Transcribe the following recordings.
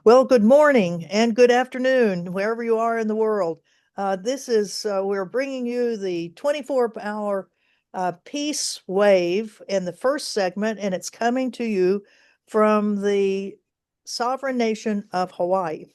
Well, good morning and good afternoon, wherever you are in the world. We're bringing you the 24-hour peace wave in the first segment, and it's coming to you from the sovereign nation of Hawaii.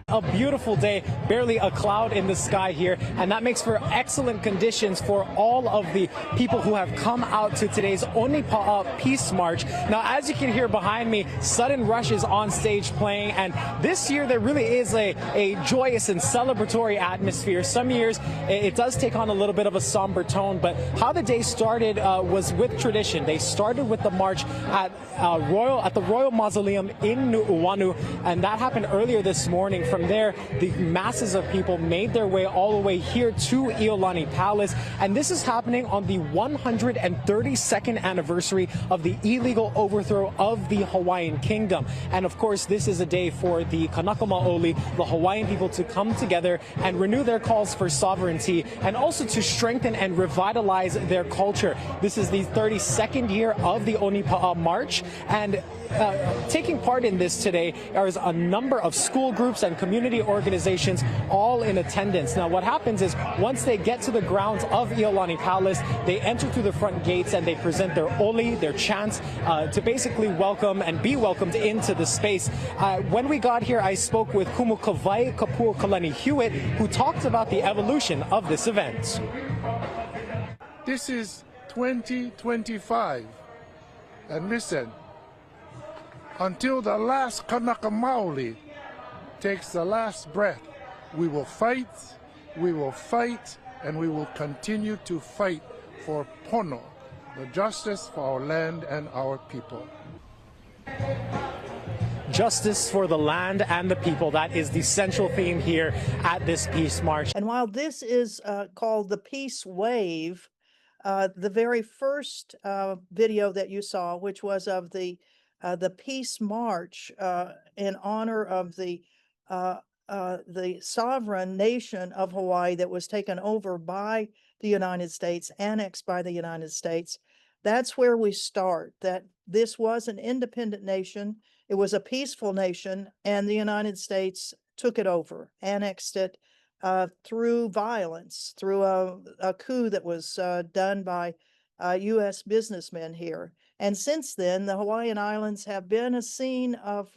A beautiful day, barely a cloud in the sky here, and that makes for excellent conditions for all of the people who have come out to today's Onipa'a Peace March. Now, as you can hear behind me, Sudden Rush is on stage playing, and this year there really is a joyous and celebratory atmosphere. Some years it does take on a little bit of a somber tone, but how the day started was with tradition. They started with the march at the Royal Mausoleum in Nu'uanu, and that happened earlier this morning. From there, the masses of people made their way all the way here to Iolani Palace, and this is happening on the 132nd anniversary of the illegal overthrow of the Hawaiian Kingdom. And of course, this is a day for the Kanaka Maoli, the Hawaiian people, to come together and renew their calls for sovereignty and also to strengthen and revitalize their culture. This is the 32nd year of the Onipa'a March, and taking part in this today is a number of school groups and community organizations all in attendance. Now, what happens is once they get to the grounds of Iolani Palace, they enter through the front gates and they present their oli, their chants, to basically welcome and be welcomed into the space. When we got here, I spoke with Kumukawai Kapuokalani Hewitt, who talked about the evolution of this event. This is 2025, and listen, until the last Kanaka Maoli takes the last breath, we will fight, and we will continue to fight for pono, the justice for our land and our people. Justice for the land and the people. That is the central theme here at this Peace March. And while this is called the Peace Wave, the very first video that you saw, which was of the Peace March in honor of the sovereign nation of Hawaii that was taken over by the United States, annexed by the United States. That's where we start, that this was an independent nation. It was a peaceful nation, and the United States took it over, annexed it through violence, through a coup that was done by U.S. businessmen here. And since then, the Hawaiian Islands have been a scene of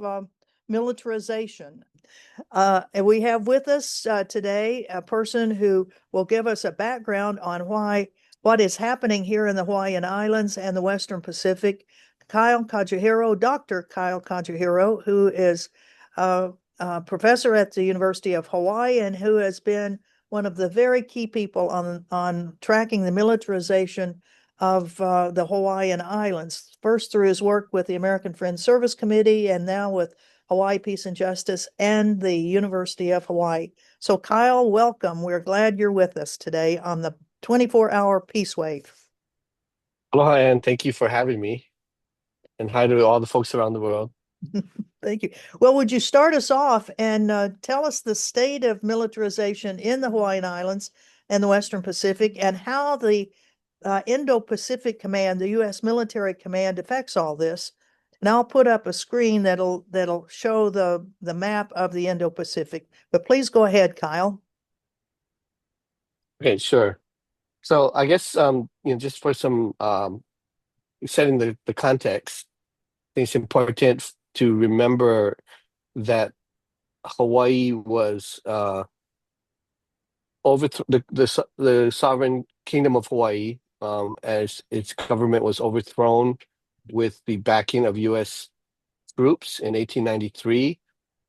militarization. And we have with us today a person who will give us a background on what is happening here in the Hawaiian Islands and the Western Pacific. Kyle Kajuhiro, Dr. Kyle Kajuhiro, who is a professor at the University of Hawaii and who has been one of the very key people on tracking the militarization of the Hawaiian Islands, first through his work with the American Friends Service Committee and now with Hawaii Peace and Justice and the University of Hawaii. So Kyle, welcome. We're glad you're with us today on the 24-hour Peace Wave. Aloha, and thank you for having me. And hi to all the folks around the world. Thank you. Well, would you start us off and tell us the state of militarization in the Hawaiian Islands and the Western Pacific and how the Indo-Pacific Command, the U.S. Military Command, affects all this? And I'll put up a screen that'll show the map of the Indo-Pacific. But please go ahead, Kyle. Okay, sure. So I guess just for some setting the context, I think it's important to remember that Hawaii was the sovereign kingdom of Hawaii, as its government was overthrown with the backing of U.S. troops in 1893,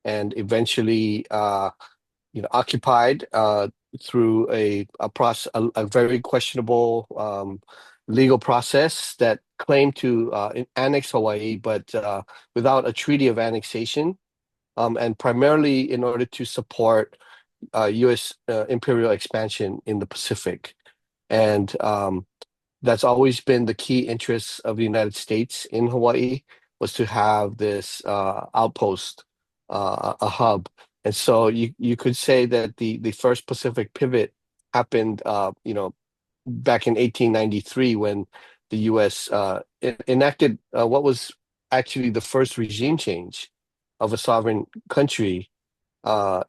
and eventually, occupied through a very questionable legal process that claimed to annex Hawaii, but without a treaty of annexation, and primarily in order to support U.S. imperial expansion in the Pacific. And that's always been the key interest of the United States in Hawaii, was to have this outpost, a hub. And so you could say that the first Pacific pivot happened, back in 1893 when the U.S. Enacted what was actually the first regime change of a sovereign country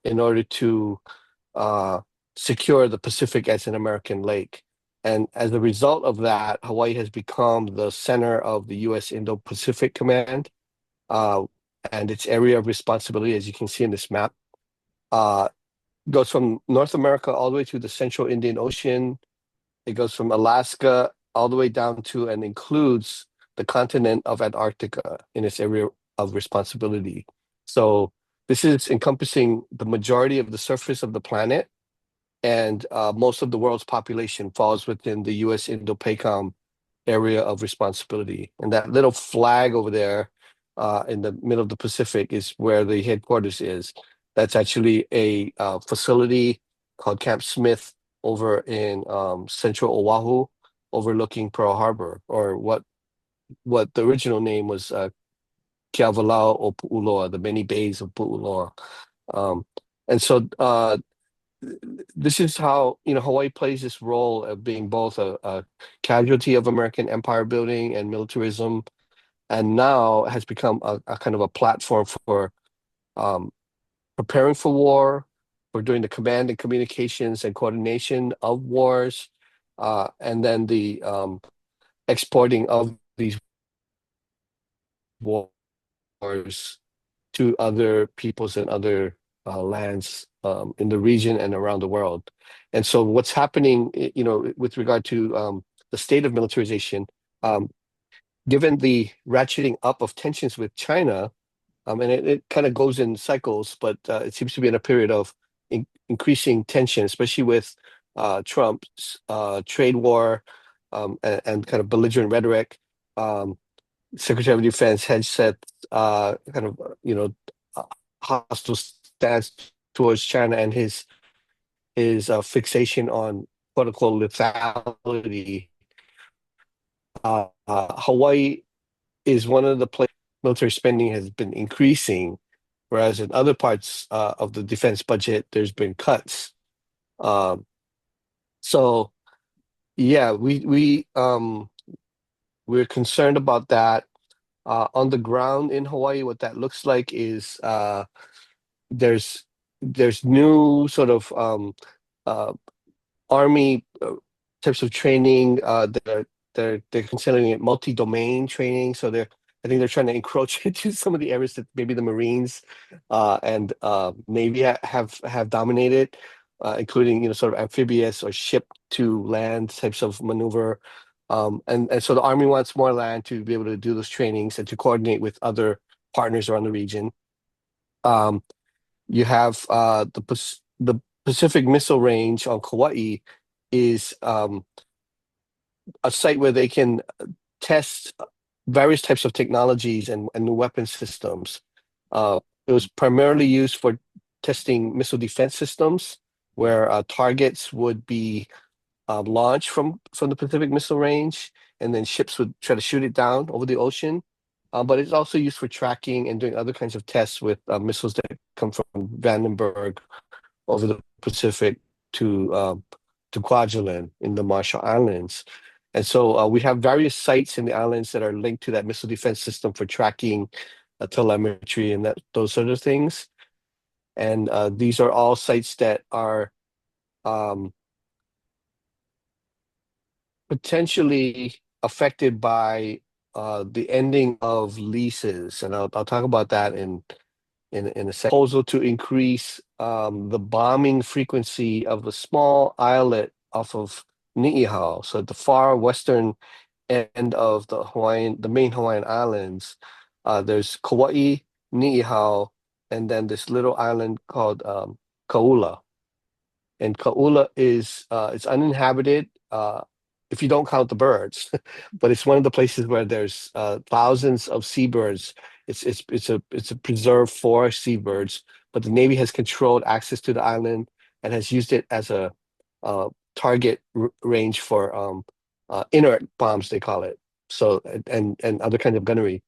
in order to uh, secure the Pacific as an American lake. And as a result of that, Hawaii has become the center of the U.S. Indo-Pacific Command uh, and its area of responsibility, as you can see in this map, uh, goes from North America all the way to the Central Indian Ocean. It goes from Alaska all the way down to and includes the continent of Antarctica in its area of responsibility. So this is encompassing the majority of the surface of the planet, and most of the world's population falls within the U.S. Indo-PACOM area of responsibility. And that little flag over there in the middle of the Pacific is where the headquarters is. That's actually a facility called Camp Smith over in central Oahu, overlooking Pearl Harbor, or what the original name was Keavalao o Pu'uloa, the many bays of Pu'uloa. And so this is how Hawaii plays this role of being both a casualty of American empire building and militarism, and now has become a kind of a platform for um, preparing for war, for doing the command and communications and coordination of wars, and then the exporting of these wars to other peoples and other lands in the region and around the world. And so what's happening, with regard to the state of militarization, given the ratcheting up of tensions with China, and it kind of goes in cycles, but it seems to be in a period of increasing tension, especially with Trump's trade war and kind of belligerent rhetoric. Secretary of Defense had set kind of uh, hostile stance towards China and his fixation on quote unquote lethality. Hawaii is one of the places military spending has been increasing, whereas in other parts of the defense budget there's been cuts. Um, so yeah, we're concerned about that. On the ground in Hawaii, what that looks like is there's new sort of uh, army types of training. They're considering it multi-domain training. So I think they're trying to encroach into some of the areas that maybe the Marines and Navy have dominated, including sort of amphibious or ship to land types of maneuver. And so the Army wants more land to be able to do those trainings and to coordinate with other partners around the region. You have the Pacific Missile Range on Kauai is a site where they can test various types of technologies and new weapon systems. It was primarily used for testing missile defense systems, where targets would be launched from the Pacific Missile Range, and then ships would try to shoot it down over the ocean. But it's also used for tracking and doing other kinds of tests with missiles that come from Vandenberg over the Pacific to Kwajalein in the Marshall Islands. And so we have various sites in the islands that are linked to that missile defense system for tracking, telemetry, and those sort of things. And these are all sites that are potentially affected by the ending of leases, and I'll talk about that in a second. Proposal to increase the bombing frequency of the small islet off of Ni'ihau, so at the far western end of the main Hawaiian islands. There's Kauai, Ni'ihau, and then this little island called Kaula. And Kaula is it's uninhabited if you don't count the birds, but it's one of the places where there's thousands of seabirds. It's a preserved for seabirds, but the Navy has controlled access to the island and has used it as a target range for inert bombs, they call it. So and other kinds of gunnery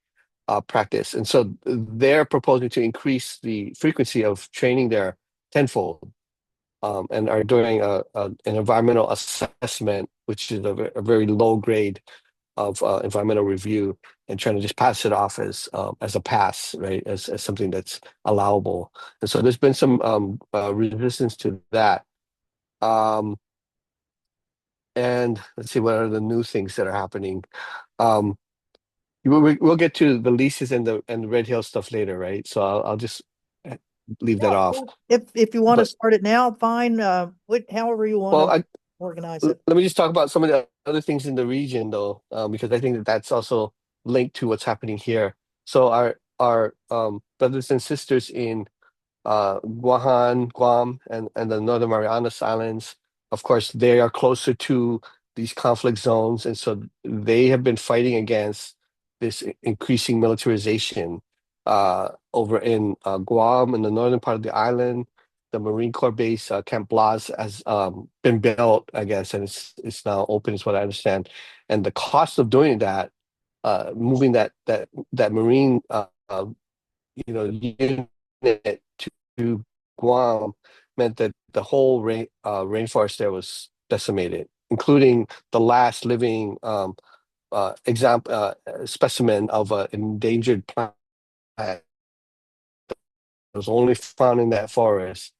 practice. And so they're proposing to increase the frequency of training there tenfold, and are doing an environmental assessment, which is a very low grade environmental review and trying to just pass it off as a pass, right, as something that's allowable. And so there's been some resistance to that. And let's see what are the new things that are happening. Um, we'll get to the leases and the Red Hill stuff later, right? So I'll just leave that Yeah, off. well, if you want to But start it now, fine. However you want well, to organize it. let me just talk about some of the other things in the region, though, because I think that that's also linked to what's happening here. So our brothers and sisters in Guam, and the Northern Marianas Islands. Of course, they are closer to these conflict zones, and so they have been fighting against this increasing militarization over in Guam, in the northern part of the island. The Marine Corps base, Camp Blas, has been built, I guess, and it's now open, is what I understand. And the cost of doing that, moving that Marine unit to Guam meant that the whole rainforest there was decimated, including the last living specimen of an endangered plant that was only found in that forest.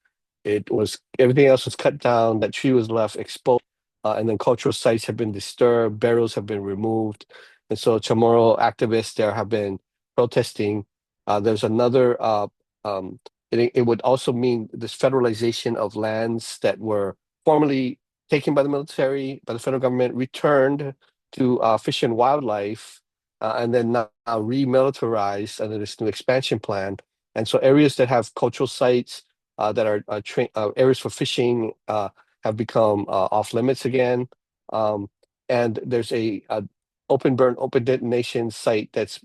It was everything else was cut down. That tree was left exposed, and then cultural sites have been disturbed. Burials have been removed, and so Chamorro activists there have been protesting. There's another. It would also mean this federalization of lands that were formerly taken by the military, by the federal government, returned to Fish and Wildlife, and then now remilitarized under this new expansion plan. And so areas that have cultural sites that are areas for fishing have become off limits again. And there's a open burn, open detonation site that's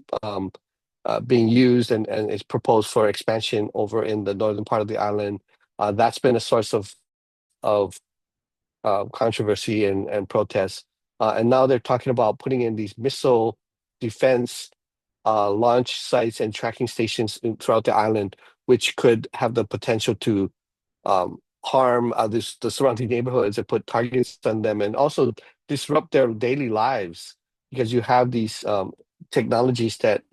being used and is proposed for expansion over in the northern part of the island. That's been a source of controversy and protests. And now they're talking about putting in these missile defense launch sites and tracking stations throughout the island, which could have the potential to harm the surrounding neighborhoods and put targets on them, and also disrupt their daily lives, because you have these technologies that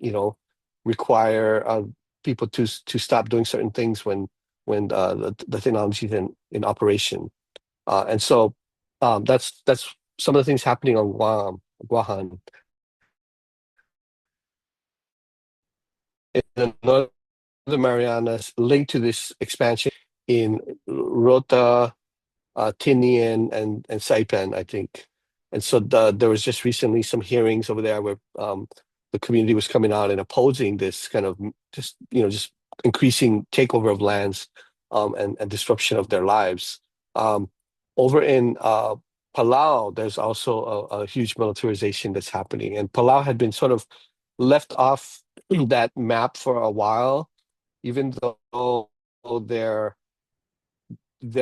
require people to stop doing certain things when the technology is in operation. And so that's some of the things happening on Guam. In the Northern Marianas, linked to this expansion in Rota, Tinian, and Saipan, I think. And so there was just recently some hearings over there where the community was coming out and opposing this kind of just increasing takeover of lands and disruption of their lives. Over in Palau, there's also a huge militarization that's happening, and Palau had been sort of left off that map for a while, even though their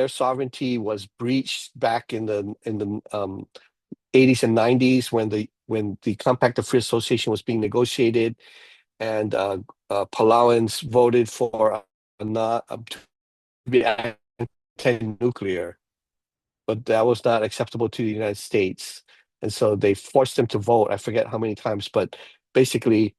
sovereignty was breached back in the 80s and 90s when the Compact of Free Association was being negotiated, and Palauans voted for not to be anti-nuclear, but that was not acceptable to the United States. And so they forced them to vote. I forget how many times, but basically,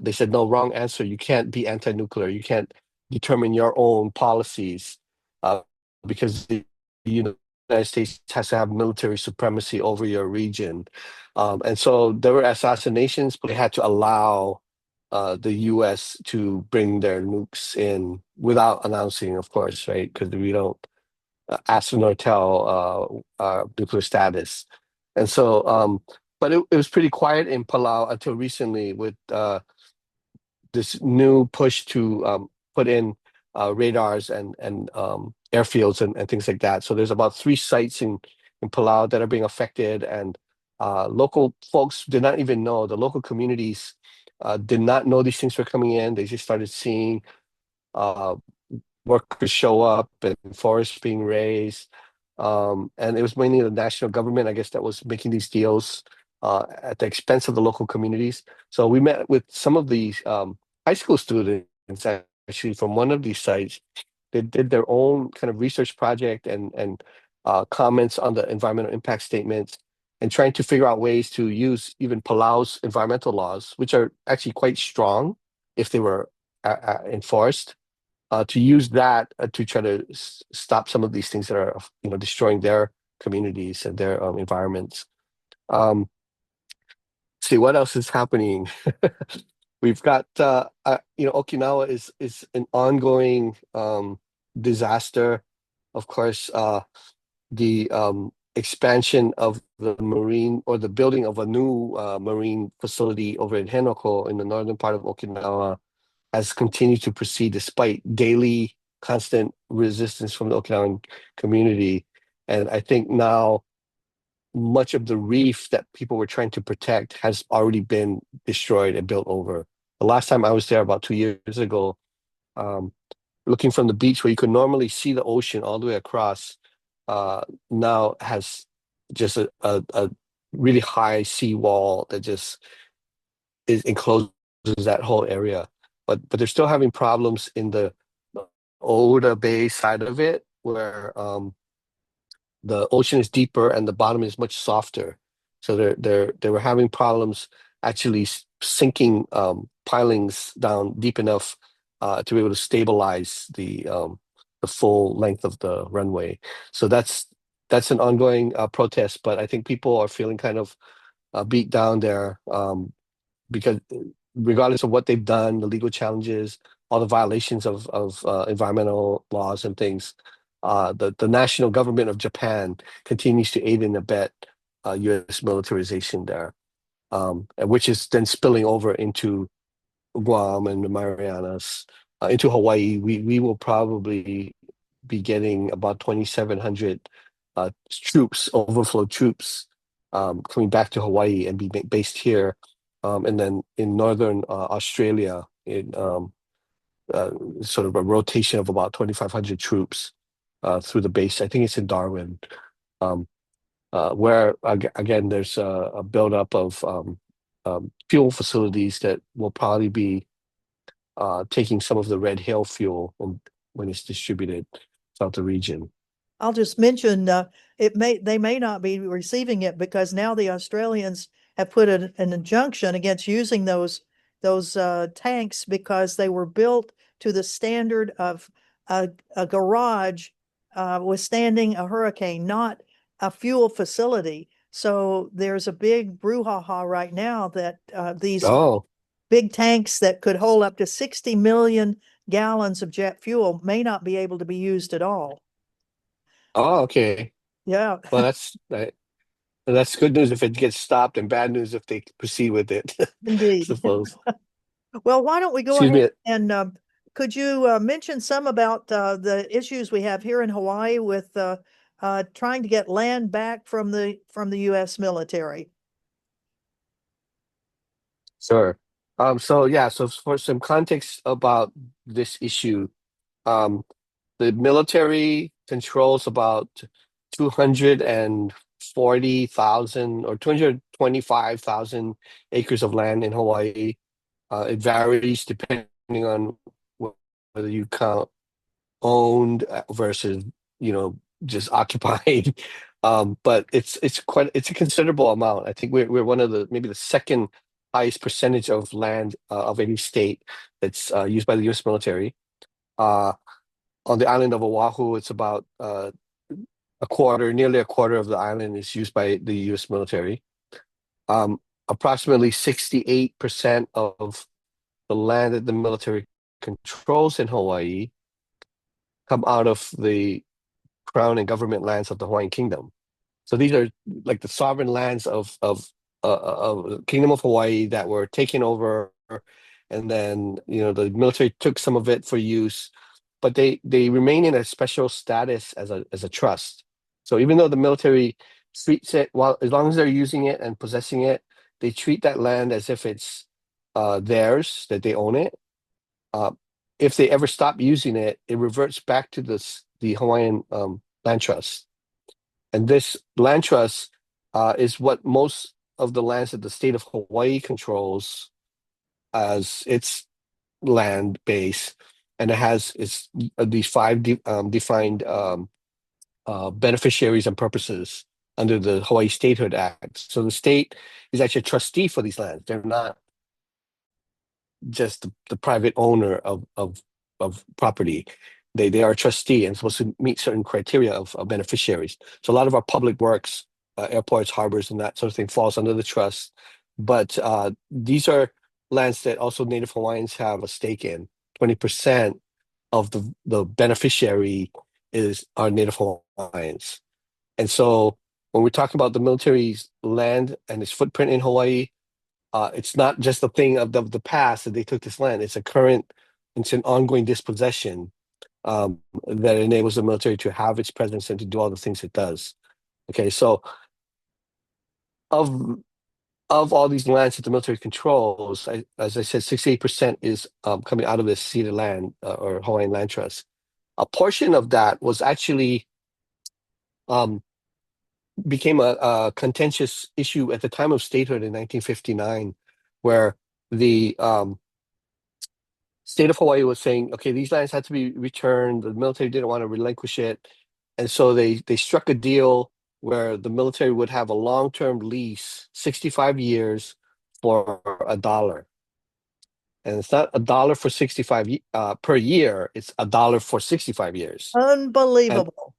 they said, no, wrong answer. You can't be anti-nuclear. You can't determine your own policies uh, because the United States has to have military supremacy over your region. And so there were assassinations, but they had to allow the US to bring their nukes in without announcing, of course, right? Because we don't ask nor tell nuclear status. And so, but it was pretty quiet in Palau until recently with this new push to put in radars and airfields and things like that. So there's about 3 sites in Palau that are being affected, and local folks did not even know. The local communities did not know these things were coming in. They just started seeing uh, workers show up and forests being raised. And it was mainly the national government, I guess, that was making these deals at the expense of the local communities. So we met with some of these high school students actually from one of these sites. They did their own kind of research project and comments on the environmental impact statements. and trying to figure out ways to use even Palau's environmental laws, which are actually quite strong if they were enforced, to use that to try to stop some of these things that are, destroying their communities and their environments. Um, see what else is happening. We've got Okinawa is an ongoing disaster. Of course, the expansion of the marine, or the building of a new marine facility over in Henoko in the northern part of Okinawa, has continued to proceed despite daily constant resistance from the Okinawan community. And I think now much of the reef that people were trying to protect has already been destroyed and built over. The last time I was there about 2 years ago, um, looking from the beach where you could normally see the ocean all the way across, now has just a really high seawall that just encloses that whole area. But they're still having problems in the Oda Bay side of it, where the ocean is deeper and the bottom is much softer. So they were having problems actually sinking pilings down deep enough to be able to stabilize the full length of the runway. So that's an ongoing protest, but I think people are feeling kind of beat down there, because regardless of what they've done, the legal challenges, all the violations of environmental laws and things, the national government of Japan continues to aid and abet U.S. militarization there, and which is then spilling over into Guam and the Marianas, into Hawaii. We will probably be getting about 2,700 troops, overflow troops, coming back to Hawaii and be based here, and then in northern Australia, in uh, sort of a rotation of about 2,500 troops through the base. I think it's in Darwin, um, where again there's a buildup of fuel facilities that will probably be taking some of the red hail fuel when it's distributed throughout the region. I'll just mention they may not be receiving it because now the Australians have put an injunction against using those tanks because they were built to the standard of a garage withstanding a hurricane, not a fuel facility. So there's a big brouhaha right now that these Oh, big tanks that could hold up to 60 million gallons of jet fuel may not be able to be used at all. oh, okay. Yeah, Well, that's good news if it gets stopped, and bad news if they proceed with it. indeed. Suppose. Well, why don't we go Excuse ahead me. and could you mention some about the issues we have here in Hawaii with trying to get land back from the U.S. military? Sure. So yeah, so for some context about this issue, um, the military controls about 240,000 or 225,000 acres of land in Hawaii. It varies depending on whether you count owned versus, just occupied. But it's a considerable amount. I think we're one of the, maybe the second highest percentage of land of any state that's used by the U.S. military. Uh, on the island of Oahu, it's about nearly a quarter of the island is used by the U.S. military. Um, Approximately 68% of the land that the military controls in Hawaii come out of the crown and government lands of the Hawaiian Kingdom. So these are like the sovereign lands of the Kingdom of Hawaii that were taken over, and then the military took some of it for use, but they remain in a special status as a trust. So even though the military treats it, well, as long as they're using it and possessing it, they treat that land as if it's theirs, that they own it. Uh, if they ever stop using it, it reverts back to the Hawaiian land trust. And this land trust is what most of the lands that the state of Hawaii controls as its land base, and it has these five defined beneficiaries and purposes. under the Hawaii Statehood Act. So the state is actually a trustee for these lands. They're not just the private owner of property. They are a trustee and supposed to meet certain criteria of beneficiaries. So a lot of our public works, airports, harbors, and that sort of thing falls under the trust. But these are lands that also Native Hawaiians have a stake in. 20% of the beneficiary are Native Hawaiians. And so when we're talking about the military's land and its footprint in Hawaii, it's not just a thing of the past that they took this land. It's an ongoing dispossession that enables the military to have its presence and to do all the things it does. Okay, so of all these lands that the military controls, as I said, 68% is coming out of this ceded land or Hawaiian Land Trust. A portion of that was actually became a contentious issue at the time of statehood in 1959, where the state of Hawaii was saying, okay, these lands had to be returned. The military didn't want to relinquish it. And so they struck a deal where the military would have a long-term lease, 65 years for $1. And it's not $1 for 65 per year, it's $1 for 65 years. Unbelievable.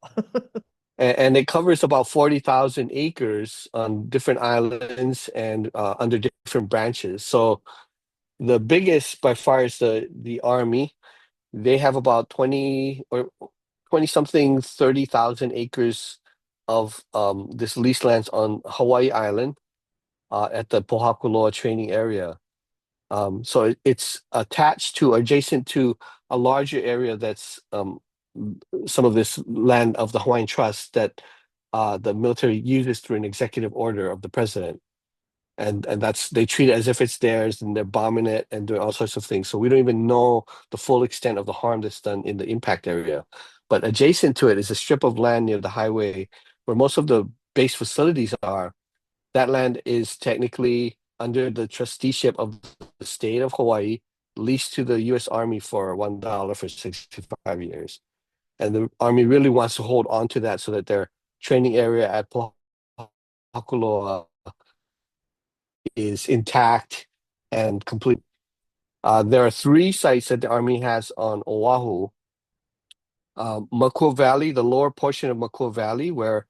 And it covers about 40,000 acres on different islands and under different branches. So the biggest by far is the Army. They have about 20 or 20 something 30,000 acres of this leased lands on Hawaii Island at the Pohakuloa training area. So it's attached to, adjacent to a larger area that's some of this land of the Hawaiian Trust that the military uses through an executive order of the president. And that's, they treat it as if it's theirs, and they're bombing it and doing all sorts of things. So we don't even know the full extent of the harm that's done in the impact area. But adjacent to it is a strip of land near the highway where most of the base facilities are. That land is technically under the trusteeship of the state of Hawaii, leased to the U.S. Army for $1 for 65 years. And the Army really wants to hold on to that so that their training area at Pohakuloa is intact and complete. There are 3 sites that the Army has on Oahu. Makua Valley, the lower portion of Makua Valley, where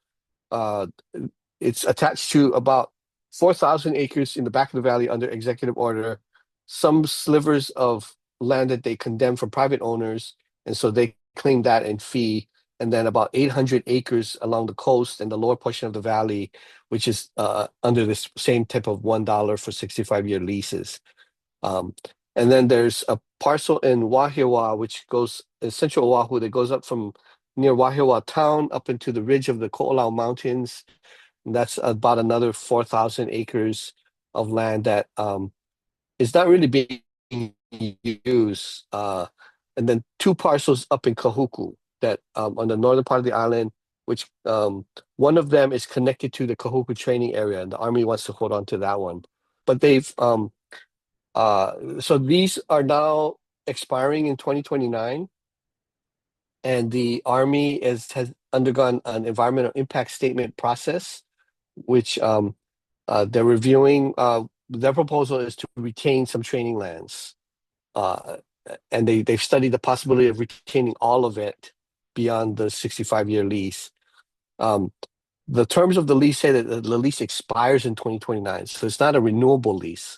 it's attached to about 4,000 acres in the back of the valley under executive order, some slivers of land that they condemned from private owners, and so they claim that in fee, and then about 800 acres along the coast and the lower portion of the valley, which is under this same type of $1 for 65-year leases. And then there's a parcel in Wahiawa, which goes in central Oahu, that goes up from near Wahiawa town up into the ridge of the Ko'olau Mountains. And that's about another 4,000 acres of land that is not really being used. And then 2 parcels up in Kahuku that on the northern part of the island, which one of them is connected to the Kahuku training area, and the Army wants to hold on to that one. But they've so these are now expiring in 2029, and the Army has undergone an environmental impact statement process, which they're reviewing. Their proposal is to retain some training lands, and they've studied the possibility of retaining all of it beyond the 65-year lease. The terms of the lease say that the lease expires in 2029, so it's not a renewable lease.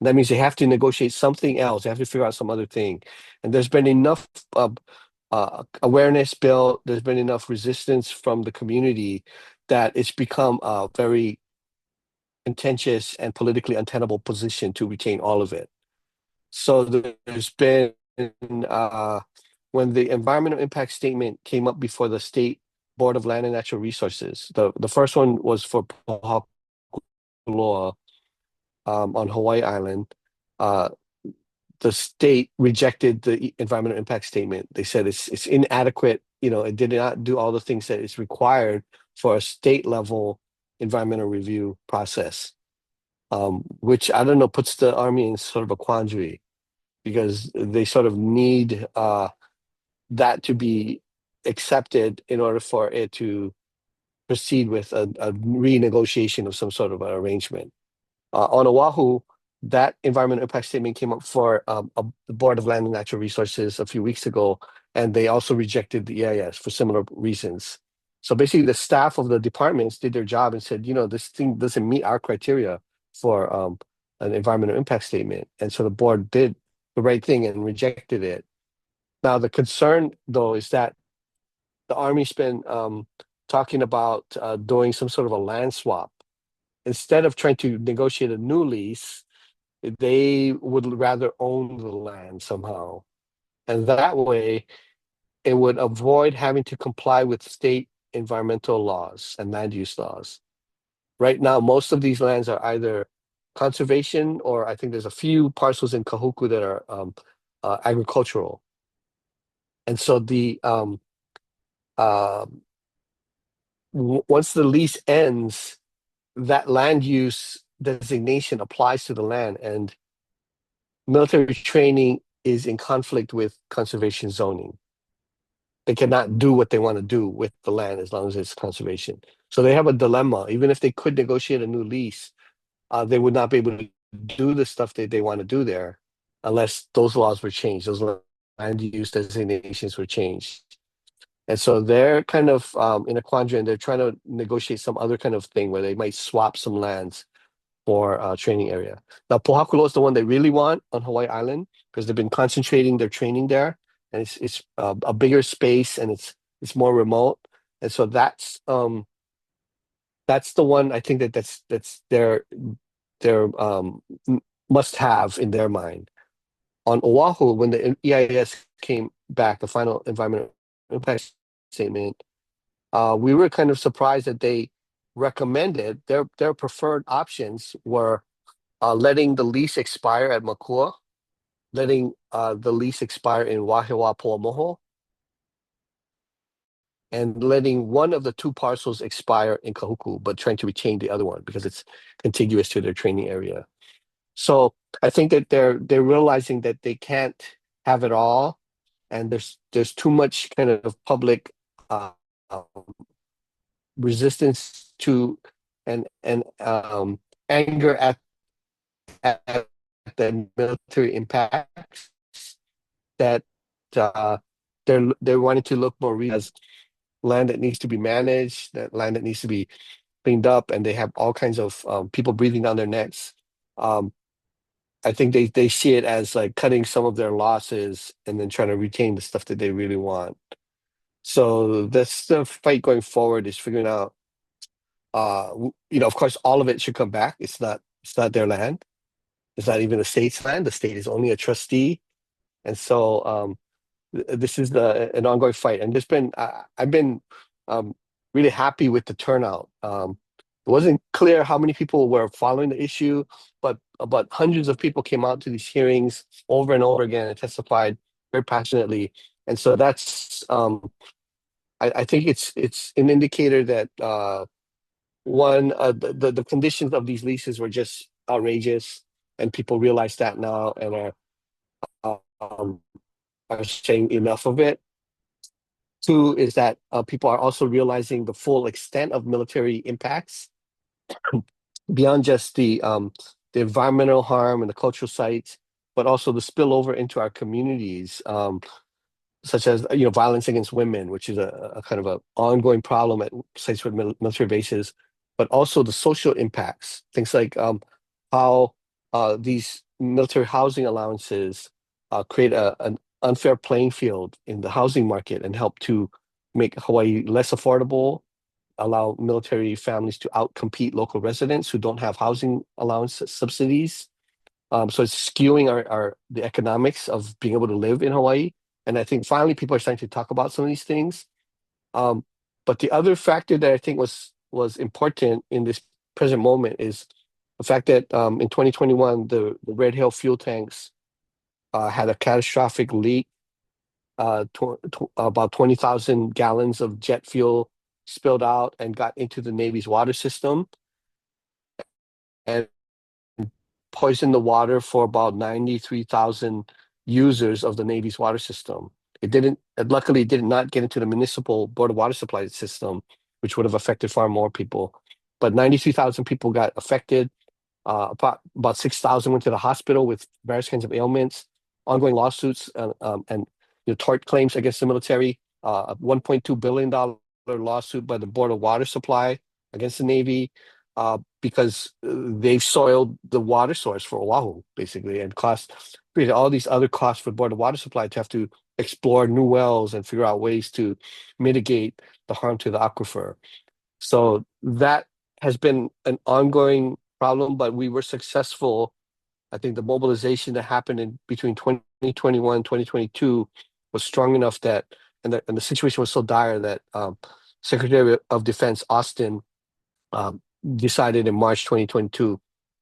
That means they have to negotiate something else. They have to figure out some other thing. And there's been enough awareness built. There's been enough resistance from the community that it's become a very contentious and politically untenable position to retain all of it. So there's been, when the environmental impact statement came up before the State Board of Land and Natural Resources, the first one was for Pohakuloa on Hawaii Island. The state rejected the environmental impact statement. They said it's inadequate. It did not do all the things that is required for a state level environmental review process, which I don't know, puts the Army in sort of a quandary, because they sort of need that to be accepted in order for it to proceed with a renegotiation of some sort of an arrangement. On Oahu, that environmental impact statement came up for the Board of Land and Natural Resources a few weeks ago, and they also rejected the EIS for similar reasons. So basically, the staff of the departments did their job and said, this thing doesn't meet our criteria for an environmental impact statement. And so the board did the right thing and rejected it. Now, the concern, though, is that the Army's been talking about doing some sort of a land swap. Instead of trying to negotiate a new lease, they would rather own the land somehow. And that way, it would avoid having to comply with state environmental laws and land use laws. Right now, most of these lands are either conservation, or I think there's a few parcels in Kahuku that are agricultural. And so once the lease ends, that land use designation applies to the land, and military training is in conflict with conservation zoning. They cannot do what they want to do with the land as long as it's conservation. So they have a dilemma. Even if they could negotiate a new lease, they would not be able to do the stuff that they want to do there unless those laws were changed. Those land use designations were changed. And so they're kind of in a quandary, and they're trying to negotiate some other kind of thing where they might swap some lands for a training area. Now, Pohakulo is the one they really want on Hawaii Island because they've been concentrating their training there, and it's a bigger space, and it's more remote. And so that's the one I think that's their must have in their mind. On Oahu, when the EIS came back, the final environmental impact statement, we were kind of surprised that they recommended their preferred options were letting the lease expire at Makua, letting the lease expire in Wahiawa Po'amoho, and letting one of the two parcels expire in Kahuku, but trying to retain the other one because it's contiguous to their training area. So I think that they're realizing that they can't have it all, and there's too much kind of public resistance to and anger at the military impacts that they're wanting to look more as land that needs to be managed, that land that needs to be cleaned up, and they have all kinds of people breathing down their necks. I think they see it as like cutting some of their losses and then trying to retain the stuff that they really want. So that's the fight going forward, is figuring out, of course, all of it should come back. It's not their land. It's not even the state's land. The state is only a trustee. And so this is an ongoing fight. And I've been really happy with the turnout. It wasn't clear how many people were following the issue, but hundreds of people came out to these hearings over and over again and testified very passionately. And so that's I think it's an indicator that the conditions of these leases were just outrageous, and people realize that now and are saying enough of it. Two is that people are also realizing the full extent of military impacts beyond just the environmental harm and the cultural sites, but also the spillover into our communities, such as violence against women, which is a kind of an ongoing problem at sites with military bases, but also the social impacts, things like how these military housing allowances create an unfair playing field in the housing market and help to make Hawaii less affordable, allow military families to outcompete local residents who don't have housing allowance subsidies. So it's skewing the economics of being able to live in Hawaii. And I think finally people are starting to talk about some of these things. But the other factor that I think was important in this present moment is the fact that in 2021, the Red Hill fuel tanks had a catastrophic leak. About 20,000 gallons of jet fuel spilled out and got into the Navy's water system and poisoned the water for about 93,000 users of the Navy's water system. Luckily, it did not get into the municipal Board of Water Supply system, which would have affected far more people. But 93,000 people got affected. About 6,000 went to the hospital with various kinds of ailments, ongoing lawsuits, and tort claims against the military. A $1.2 billion lawsuit by the Board of Water Supply against the Navy because they've soiled the water source for Oahu, basically, and created all these other costs for the Board of Water Supply to have to explore new wells and figure out ways to mitigate the harm to the aquifer. So that has been an ongoing problem, but we were successful. I think the mobilization that happened in between 2021 and 2022 was strong enough that, and the situation was so dire that Secretary of Defense Austin decided in March 2022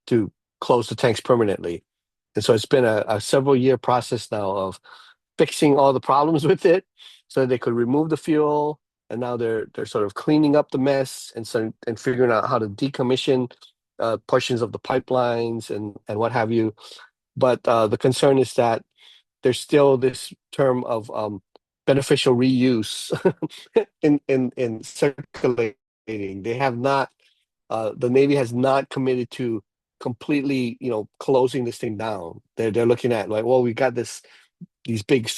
to close the tanks permanently. And so it's been a several-year process now of fixing all the problems with it so that they could remove the fuel. And now they're sort of cleaning up the mess and figuring out how to decommission portions of the pipelines and what have you. But the concern is that there's still this term of beneficial reuse in circulating. They have not, the Navy has not committed to completely, closing this thing down. They're looking at like, well, we got these big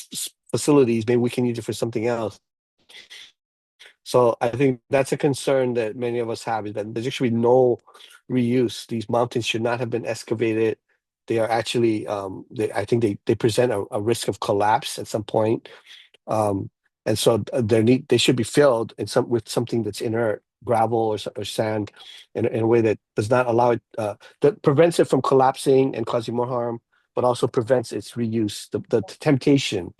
facilities, maybe we can use it for something else. So I think that's a concern that many of us have, is that there's actually no reuse. These mountains should not have been excavated. They are actually, I think they present a risk of collapse at some point. And so they should be filled with something that's inert, gravel or sand, in a way that does not allow it, that prevents it from collapsing and causing more harm, but also prevents its reuse, the temptation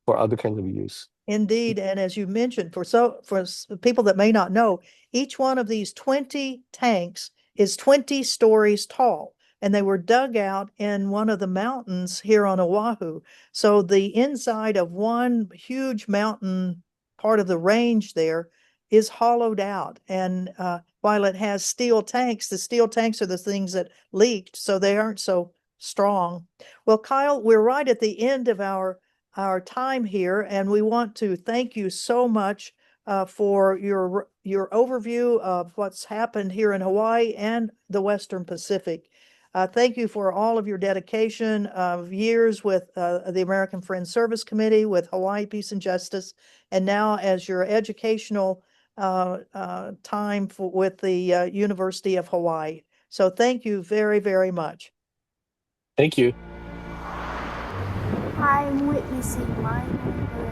for other kinds of use. Indeed, and as you mentioned, for people that may not know, each one of these 20 tanks is 20 stories tall, and they were dug out in one of the mountains here on Oahu. So the inside of one huge mountain, part of the range there, is hollowed out. And while it has steel tanks, the steel tanks are the things that leaked, so they aren't so strong. Well, Kyle, we're right at the end of our time here, and we want to thank you so much for your overview of what's happened here in Hawaii and the Western Pacific. Thank you for all of your dedication of years with the American Friends Service Committee, with Hawaii Peace and Justice, and now as your educational time with the University of Hawaii. So thank you very, very much. Thank you. I'm witnessing my neighbor,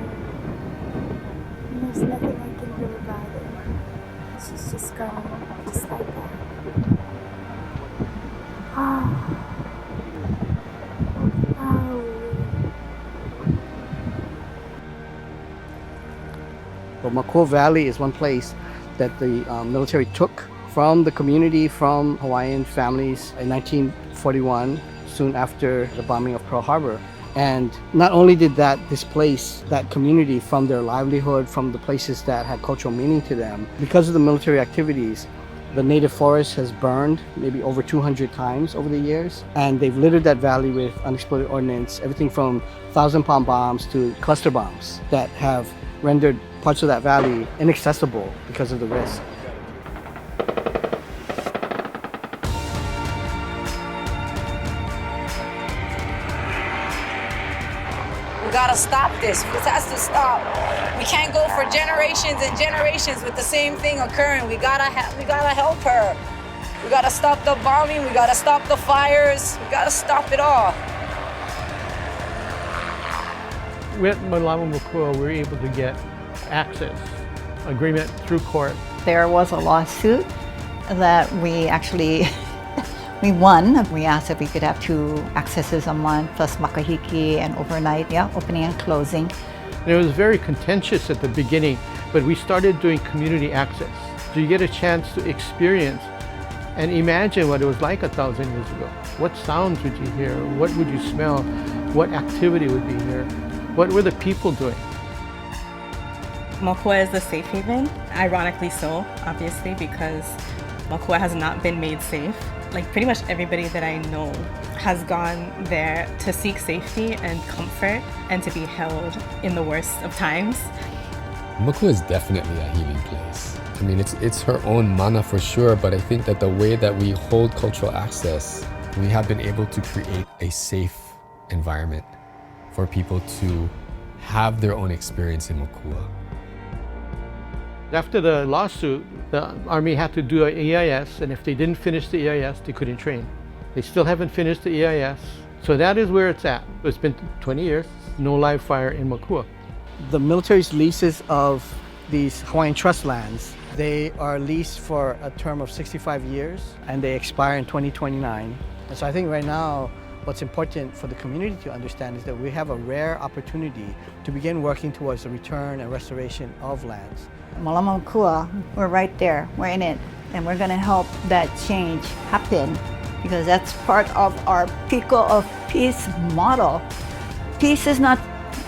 and there's nothing I can do about it. She's just gone, just like that. Well, Makua Valley is one place that the military took from the community, from Hawaiian families in 1941, soon after the bombing of Pearl Harbor. And not only did that displace that community from their livelihood, from the places that had cultural meaning to them, because of the military activities, the native forest has burned maybe over 200 times over the years. And they've littered that valley with unexploded ordnance, everything from 1,000-pound bombs to cluster bombs that have rendered parts of that valley inaccessible because of the risk. We gotta stop this. This has to stop. We can't go for generations and generations with the same thing occurring. We gotta help her. We gotta stop the bombing. We gotta stop the fires. We gotta stop it all. With Malama Makua, we were able to get access agreement through court. There was a lawsuit that we actually we won. We asked if we could have 2 accesses a month plus makahiki and overnight, opening and closing. And it was very contentious at the beginning, but we started doing community access. So you get a chance to experience and imagine what it was like 1,000 years ago. What sounds would you hear? What would you smell? What activity would be here? What were the people doing? Makua is a safe haven, ironically so, obviously, because Makua has not been made safe. Like pretty much everybody that I know has gone there to seek safety and comfort and to be held in the worst of times. Makua is definitely a healing place. I mean, it's her own mana for sure, but I think that the way that we hold cultural access, we have been able to create a safe environment for people to have their own experience in Makua. After the lawsuit, the Army had to do an EIS, and if they didn't finish the EIS, they couldn't train. They still haven't finished the EIS, so that is where it's at. It's been 20 years, no live fire in Makua. The military's leases of these Hawaiian trust lands, they are leased for a term of 65 years, and they expire in 2029. And so I think right now, what's important for the community to understand is that we have a rare opportunity to begin working towards the return and restoration of lands. Malama Makua, we're right there, we're in it, and we're gonna help that change happen because that's part of our Pico of Peace model. Peace is not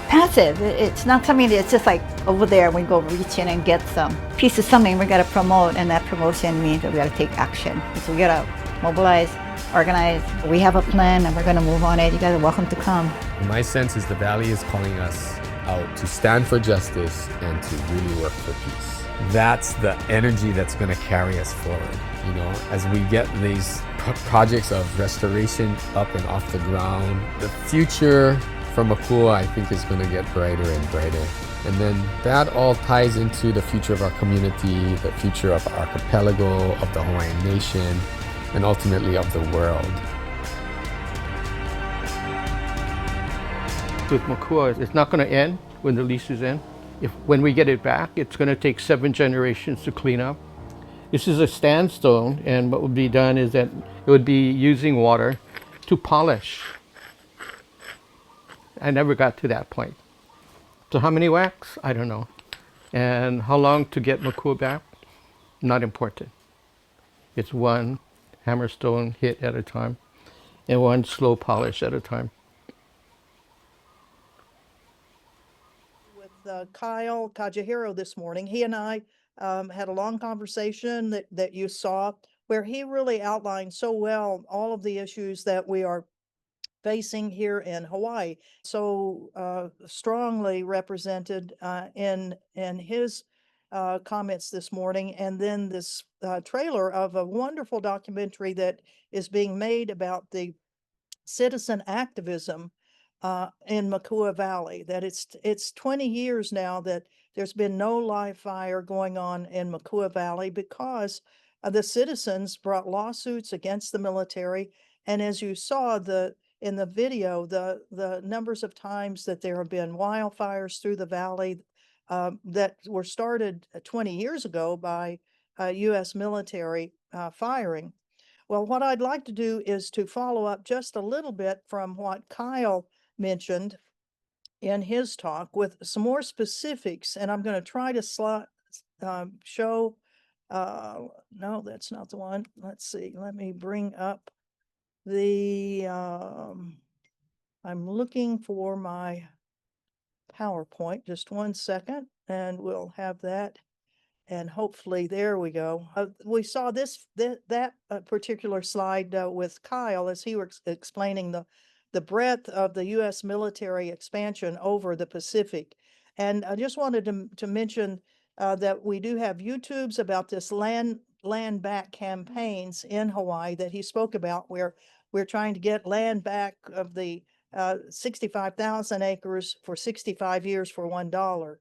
passive, it's not something that's just like over there, we go reach in and get some. Peace is something we gotta promote, and that promotion means that we gotta take action. So we gotta mobilize, organize. We have a plan and we're gonna move on it. You guys are welcome to come. My sense is the Valley is calling us out to stand for justice and to really work for peace. That's the energy that's going to carry us forward. You know, as we get these projects of restoration up and off the ground, the future for Makua, I think, is going to get brighter and brighter. And then that all ties into the future of our community, the future of our archipelago, of the Hawaiian nation, and ultimately of the world. With Makua, it's not going to end when the lease is in. When we get it back, it's going to take 7 generations to clean up. This is a sandstone, and what would be done is that it would be using water to polish. I never got to that point. So how many whacks? I don't know. And how long to get Makua back? Not important. It's one hammerstone hit at a time and one slow polish at a time. With Kyle Kajihiro this morning, he and I had a long conversation that you saw where he really outlined so well all of the issues that we are facing here in Hawaii, so strongly represented in his comments this morning, and then this trailer of a wonderful documentary that is being made about the citizen activism in Makua Valley. That it's 20 years now that there's been no live fire going on in Makua Valley because the citizens brought lawsuits against the military, and as you saw in the video, the numbers of times that there have been wildfires through the valley that were started 20 years ago by U.S. military firing. Well, what I'd like to do is to follow up just a little bit from what Kyle mentioned in his talk with some more specifics, and I'm going to try to show. No, that's not the one. Let's see. Let me bring up the. I'm looking for my PowerPoint. Just one second, and we'll have that. And hopefully, there we go. We saw that particular slide with Kyle as he was explaining the breadth of the U.S. military expansion over the Pacific. And I just wanted to mention that we do have YouTubes about this land back campaigns in Hawaii that he spoke about, where we're trying to get land back of the 65,000 acres for 65 years for $1.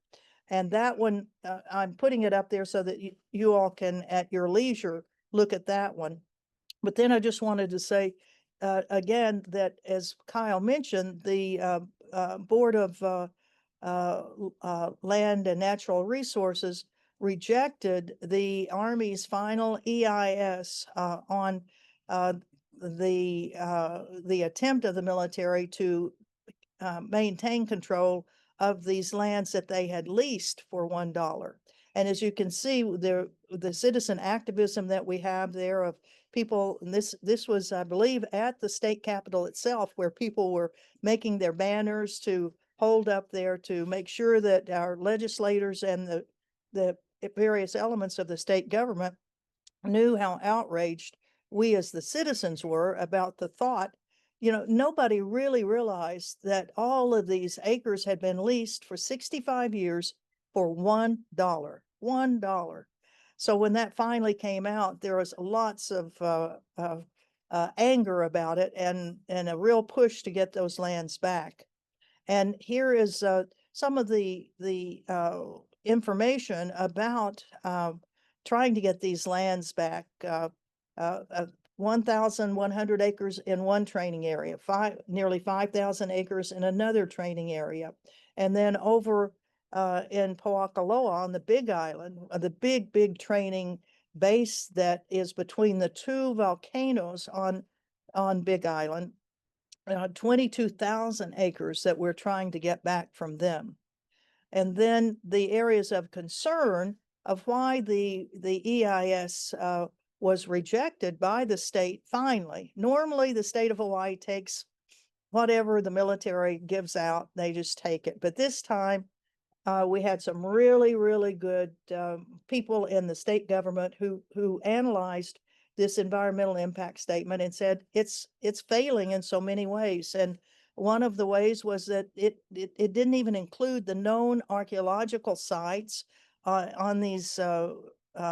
And that one, I'm putting it up there so that you all can, at your leisure, look at that one. But then I just wanted to say again that, as Kyle mentioned, the Board of Land and Natural Resources rejected the Army's final EIS on the attempt of the military to maintain control of these lands that they had leased for $1. And as you can see, the citizen activism that we have there of people, and this was, I believe, at the state capitol itself, where people were making their banners to hold up there to make sure that our legislators and the various elements of the state government knew how outraged we as the citizens were about the thought. Nobody really realized that all of these acres had been leased for 65 years for $1. $1. So when that finally came out, there was lots of anger about it and a real push to get those lands back. And here is some of the information about trying to get these lands back. 1,100 acres in one training area, nearly 5,000 acres in another training area. And then over in Poakaloa on the Big Island, the big training base that is between the two volcanoes on Big Island, 22,000 acres that we're trying to get back from them. And then the areas of concern of why the EIS was rejected by the state finally. Normally, the state of Hawaii takes whatever the military gives out, they just take it. But this time, we had some really good people in the state government who analyzed this environmental impact statement and said it's failing in so many ways. And one of the ways was that it didn't even include the known archaeological sites on these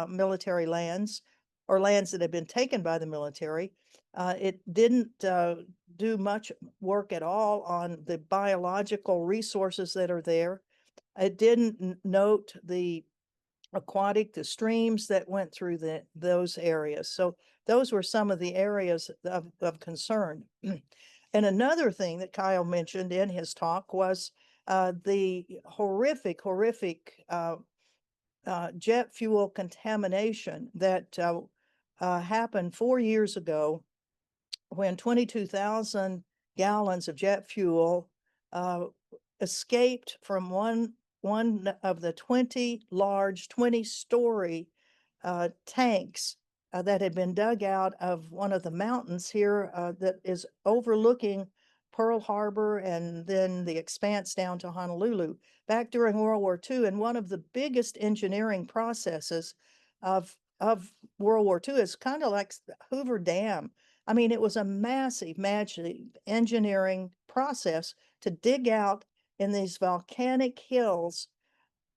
military lands or lands that had been taken by the military. It didn't do much work at all on the biological resources that are there. It didn't note the streams that went through those areas. So those were some of the areas of concern. And another thing that Kyle mentioned in his talk was the horrific jet fuel contamination that happened 4 years ago when 22,000 gallons of jet fuel escaped from one of the 20-story tanks that had been dug out of one of the mountains here that is overlooking Pearl Harbor and then the expanse down to Honolulu back during World War II. And one of the biggest engineering processes of World War II is kind of like Hoover Dam. I mean, it was a massive engineering process to dig out in these volcanic hills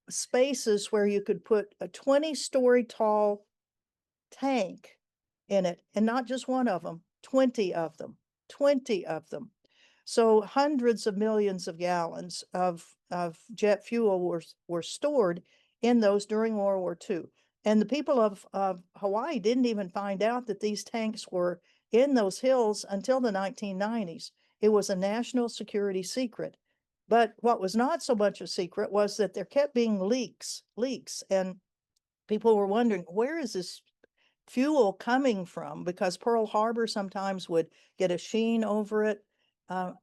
spaces where you could put a 20-story tall tank in it, and not just one of them, 20 of them. So hundreds of millions of gallons of jet fuel were stored in those during World War II. And the people of Hawaii didn't even find out that these tanks were in those hills until the 1990s. It was a national security secret. But what was not so much a secret was that there kept being leaks, and people were wondering, where is this fuel coming from? Because Pearl Harbor sometimes would get a sheen over it.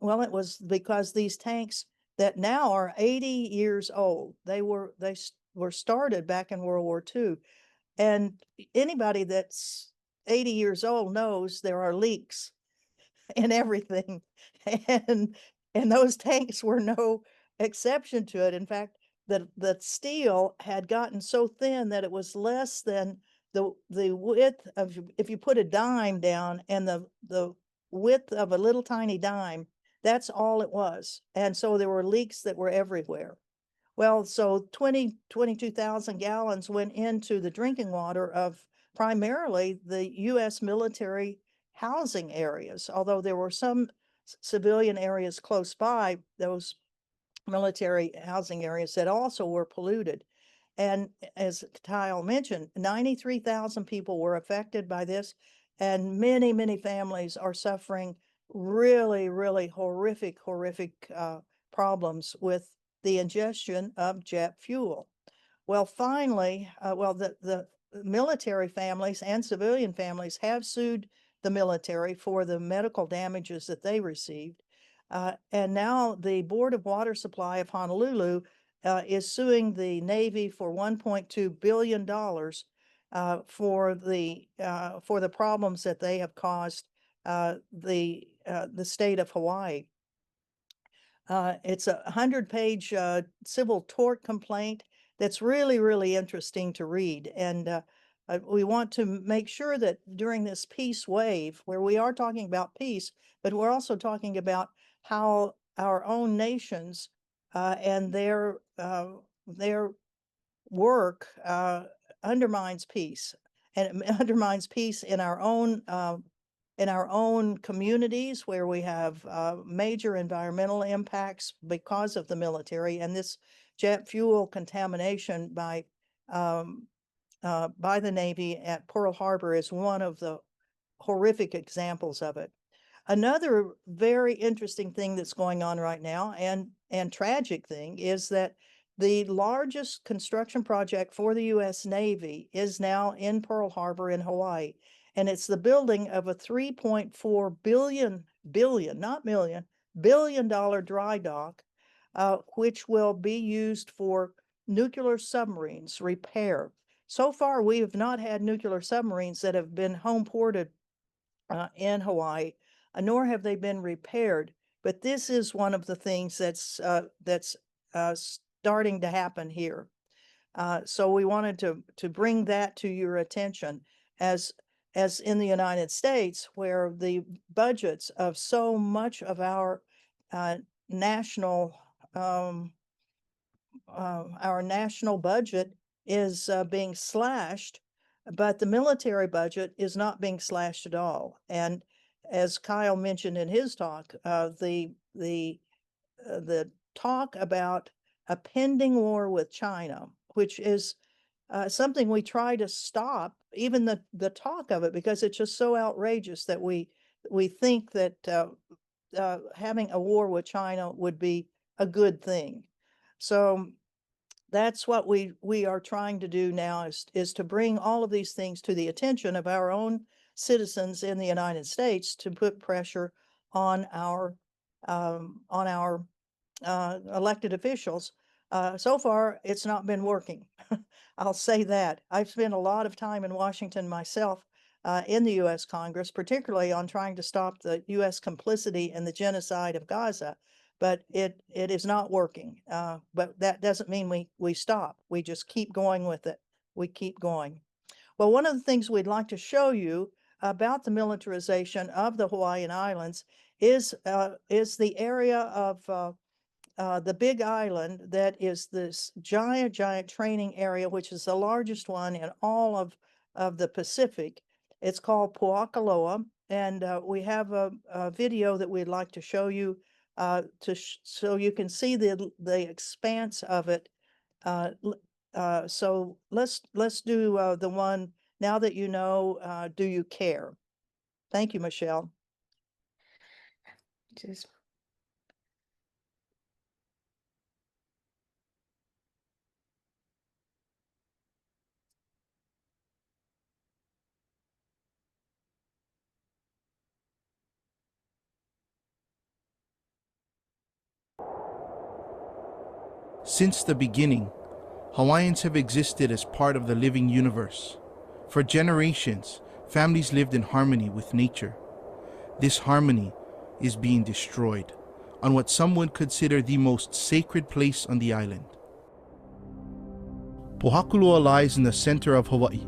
Well, it was because these tanks that now are 80 years old, they were started back in World War II. And anybody that's 80 years old knows there are leaks in everything. And those tanks were no exception to it. In fact, the steel had gotten so thin that it was less than the width of, if you put a dime down and the width of a little tiny dime, that's all it was. And so there were leaks that were everywhere. Well, so 22,000 gallons went into the drinking water of primarily the U.S. military housing areas, although there were some civilian areas close by those military housing areas that also were polluted. And as Kyle mentioned, 93,000 people were affected by this, and many families are suffering really horrific problems with the ingestion of jet fuel. Well, finally, the military families and civilian families have sued the military for the medical damages that they received. And now the Board of Water Supply of Honolulu is suing the Navy for $1.2 billion for the problems that they have caused the state of Hawaii. It's a 100-page civil tort complaint that's really interesting to read. And we want to make sure that during this peace wave, where we are talking about peace, but we're also talking about how our own nations and their work undermines peace, and it undermines peace in our own communities where we have major environmental impacts because of the military, and this jet fuel contamination by the Navy at Pearl Harbor is one of the horrific examples of it. Another very interesting thing that's going on right now, and tragic thing, is that the largest construction project for the U.S. Navy is now in Pearl Harbor in Hawaii, and it's the building of a $3.4 billion, not million, billion-dollar dry dock, which will be used for nuclear submarines repair. So far, we have not had nuclear submarines that have been home ported in Hawaii, nor have they been repaired. But this is one of the things that's starting to happen here. So we wanted to bring that to your attention, as in the United States, where the budgets of so much of our national budget is being slashed, but the military budget is not being slashed at all. And as Kyle mentioned in his talk, the talk about a pending war with China, which is something we try to stop, even the talk of it, because it's just so outrageous that we think that having a war with China would be a good thing. So that's what we are trying to do now, is to bring all of these things to the attention of our own citizens in the United States, to put pressure on our elected officials. So far, it's not been working. I'll say that. I've spent a lot of time in Washington myself, in the U.S. Congress, particularly on trying to stop the U.S. complicity in the genocide of Gaza, but it is not working. But that doesn't mean we stop. We just keep going with it. We keep going. Well, one of the things we'd like to show you about the militarization of the Hawaiian Islands is the area of the Big Island that is this giant training area, which is the largest one in all of the Pacific. It's called Po'akaloa, and we have a video that we'd like to show you so you can see the expanse of it. So let's do the one, Now That You Know, Do You Care? Thank you, Michelle. Just Since the beginning, Hawaiians have existed as part of the living universe. For generations, families lived in harmony with nature. This harmony is being destroyed on what some would consider the most sacred place on the island. Pohakuloa lies in the center of Hawaii,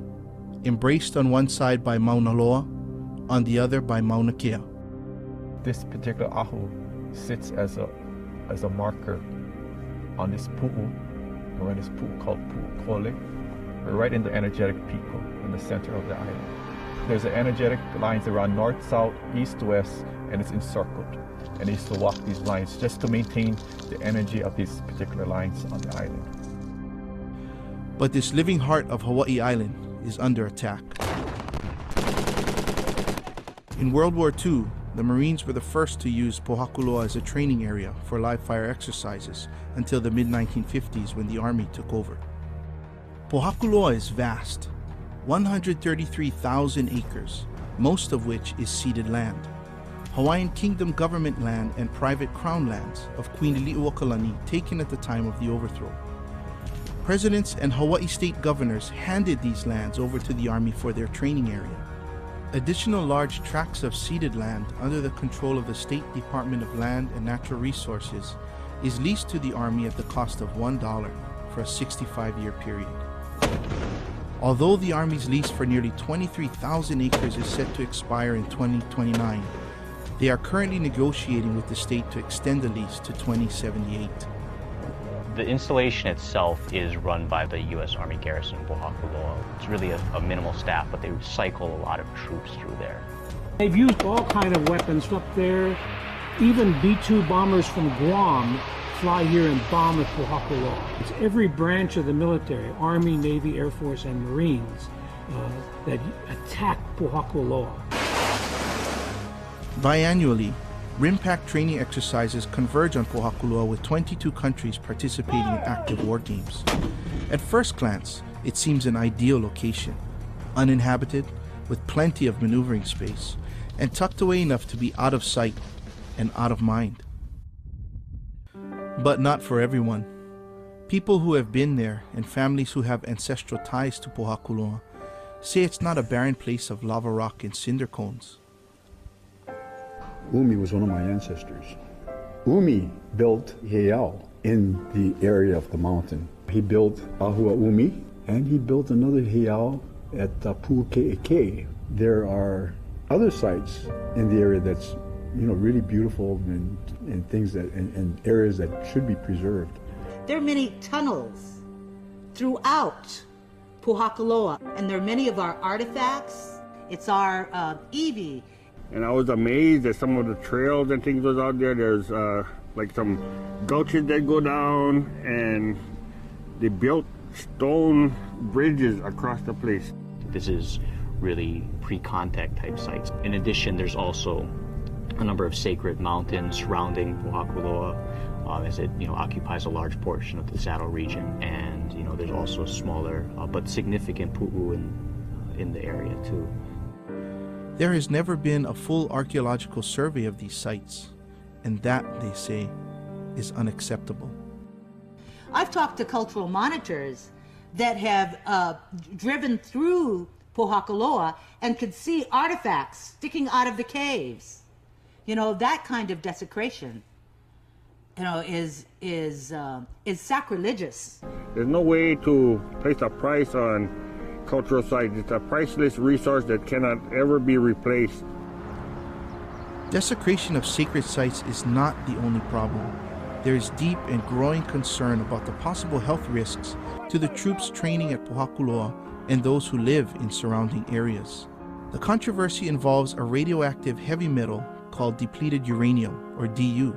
embraced on one side by Mauna Loa, on the other by Mauna Kea. This particular ahu sits as a marker on this pu'u. We're in this pu'u called pu'u kole. We're right in the energetic piko in the center of the island. There's an energetic lines around north, south, east, west, and it's encircled. And they used to walk these lines just to maintain the energy of these particular lines on the island. But this living heart of Hawaii Island is under attack. In World War II, the Marines were the first to use Pohakuloa as a training area for live fire exercises until the mid-1950s when the Army took over. Pohakuloa is vast, 133,000 acres, most of which is ceded land. Hawaiian Kingdom government land and private crown lands of Queen Liliuokalani taken at the time of the overthrow. Presidents and Hawaii state governors handed these lands over to the Army for their training area. Additional large tracts of ceded land under the control of the State Department of Land and Natural Resources is leased to the Army at the cost of $1 for a 65-year period. Although the Army's lease for nearly 23,000 acres is set to expire in 2029, they are currently negotiating with the state to extend the lease to 2078. The installation itself is run by the U.S. Army Garrison in Pohakuloa. It's really a minimal staff, but they cycle a lot of troops through there. They've used all kind of weapons up there. Even B-2 bombers from Guam fly here and bomb at Pohakuloa. It's every branch of the military, Army, Navy, Air Force, and Marines, that attack Pohakuloa. Biannually, RIMPAC training exercises converge on Pohakuloa with 22 countries participating in active war games. At first glance, it seems an ideal location, uninhabited, with plenty of maneuvering space, and tucked away enough to be out of sight and out of mind. But not for everyone. People who have been there and families who have ancestral ties to Pohakuloa say it's not a barren place of lava rock and cinder cones. Umi was one of my ancestors. Umi built heiau in the area of the mountain. He built Ahua Umi, and he built another heiau at Pu'uke'eke. There are other sites in the area that's really beautiful and things that and areas that should be preserved. There are many tunnels throughout Pohakuloa, and there are many of our artifacts. It's our iwi. And I was amazed at some of the trails and things was out there. There's like some gulches that go down, and they built stone bridges across the place. This is really pre-contact type sites. In addition, there's also a number of sacred mountains surrounding Pohakuloa, as it occupies a large portion of the Saddle region, and there's also smaller but significant pu'u in the area too. There has never been a full archaeological survey of these sites, and that, they say, is unacceptable. I've talked to cultural monitors that have driven through Pohakuloa and could see artifacts sticking out of the caves. That kind of desecration, is sacrilegious. There's no way to place a price on cultural sites. It's a priceless resource that cannot ever be replaced. Desecration of sacred sites is not the only problem. There is deep and growing concern about the possible health risks to the troops training at Pohakuloa and those who live in surrounding areas. The controversy involves a radioactive heavy metal called depleted uranium, or DU.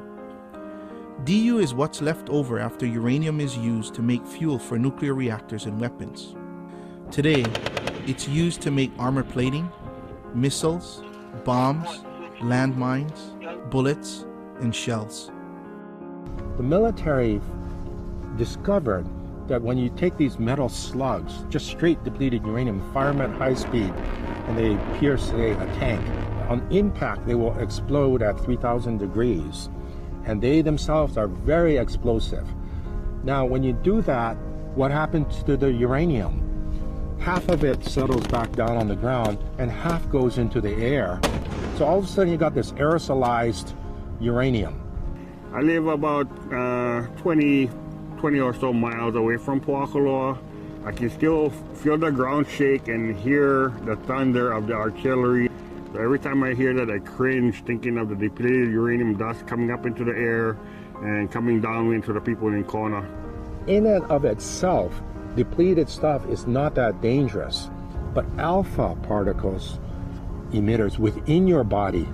DU is what's left over after uranium is used to make fuel for nuclear reactors and weapons. Today, it's used to make armor plating, missiles, bombs, landmines, bullets, and shells. The military discovered that when you take these metal slugs, just straight depleted uranium, fire them at high speed, and they pierce, say, a tank, on impact they will explode at 3,000 degrees, and they themselves are very explosive. Now, when you do that, what happens to the uranium? Half of it settles back down on the ground and half goes into the air. So all of a sudden you got this aerosolized uranium. I live about 20 or so miles away from Pohakuloa. I can still feel the ground shake and hear the thunder of the artillery. So every time I hear that, I cringe, thinking of the depleted uranium dust coming up into the air and coming down into the people in Kona. In and of itself, depleted stuff is not that dangerous, but alpha particles, emitters within your body,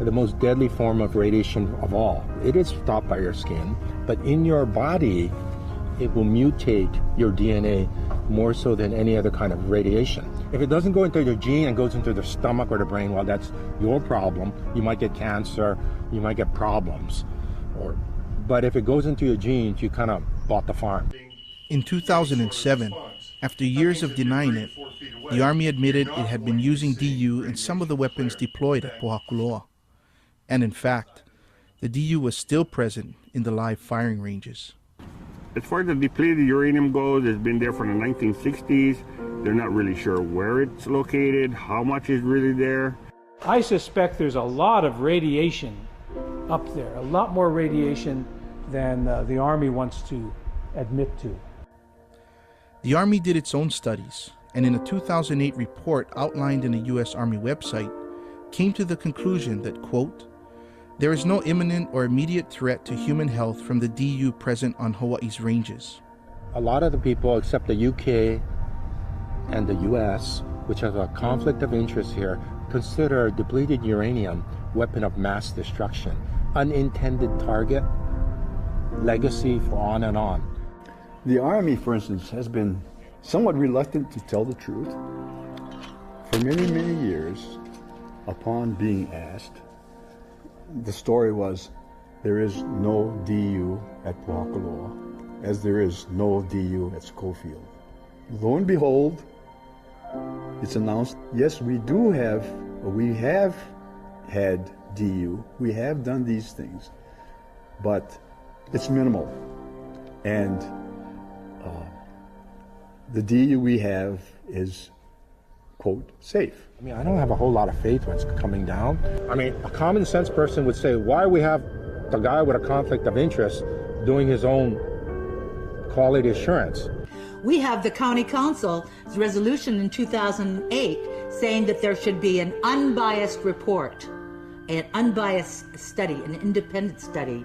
are the most deadly form of radiation of all. It is stopped by your skin, but in your body, it will mutate your DNA more so than any other kind of radiation. If it doesn't go into your gene and goes into the stomach or the brain, well, that's your problem. You might get cancer, you might get problems. But if it goes into your genes, you kind of bought the farm. In 2007, after years of denying it, the Army admitted it had been using DU in some of the weapons deployed at Pohakuloa. And in fact, the DU was still present in the live firing ranges. As far as the depleted uranium goes, it's been there from the 1960s. They're not really sure where it's located, how much is really there. I suspect there's a lot of radiation up there, a lot more radiation than the Army wants to admit to. The Army did its own studies, and in a 2008 report outlined in a U.S. Army website, came to the conclusion that, quote, There is no imminent or immediate threat to human health from the DU present on Hawaii's ranges. A lot of the people, except the UK and the US, which have a conflict of interest here, consider depleted uranium weapon of mass destruction, unintended target, legacy for on and on. The Army, for instance, has been somewhat reluctant to tell the truth. For many, many years, upon being asked, the story was there is no DU at Pohakaloa, as there is no DU at Schofield. Lo and behold, it's announced, yes, we have had DU, we have done these things, but it's minimal. And the DU we have is, quote, safe. I mean, I don't have a whole lot of faith when it's coming down. I mean, a common sense person would say, why we have the guy with a conflict of interest doing his own quality assurance? We have the county council's resolution in 2008 saying that there should be an unbiased report, an unbiased study, an independent study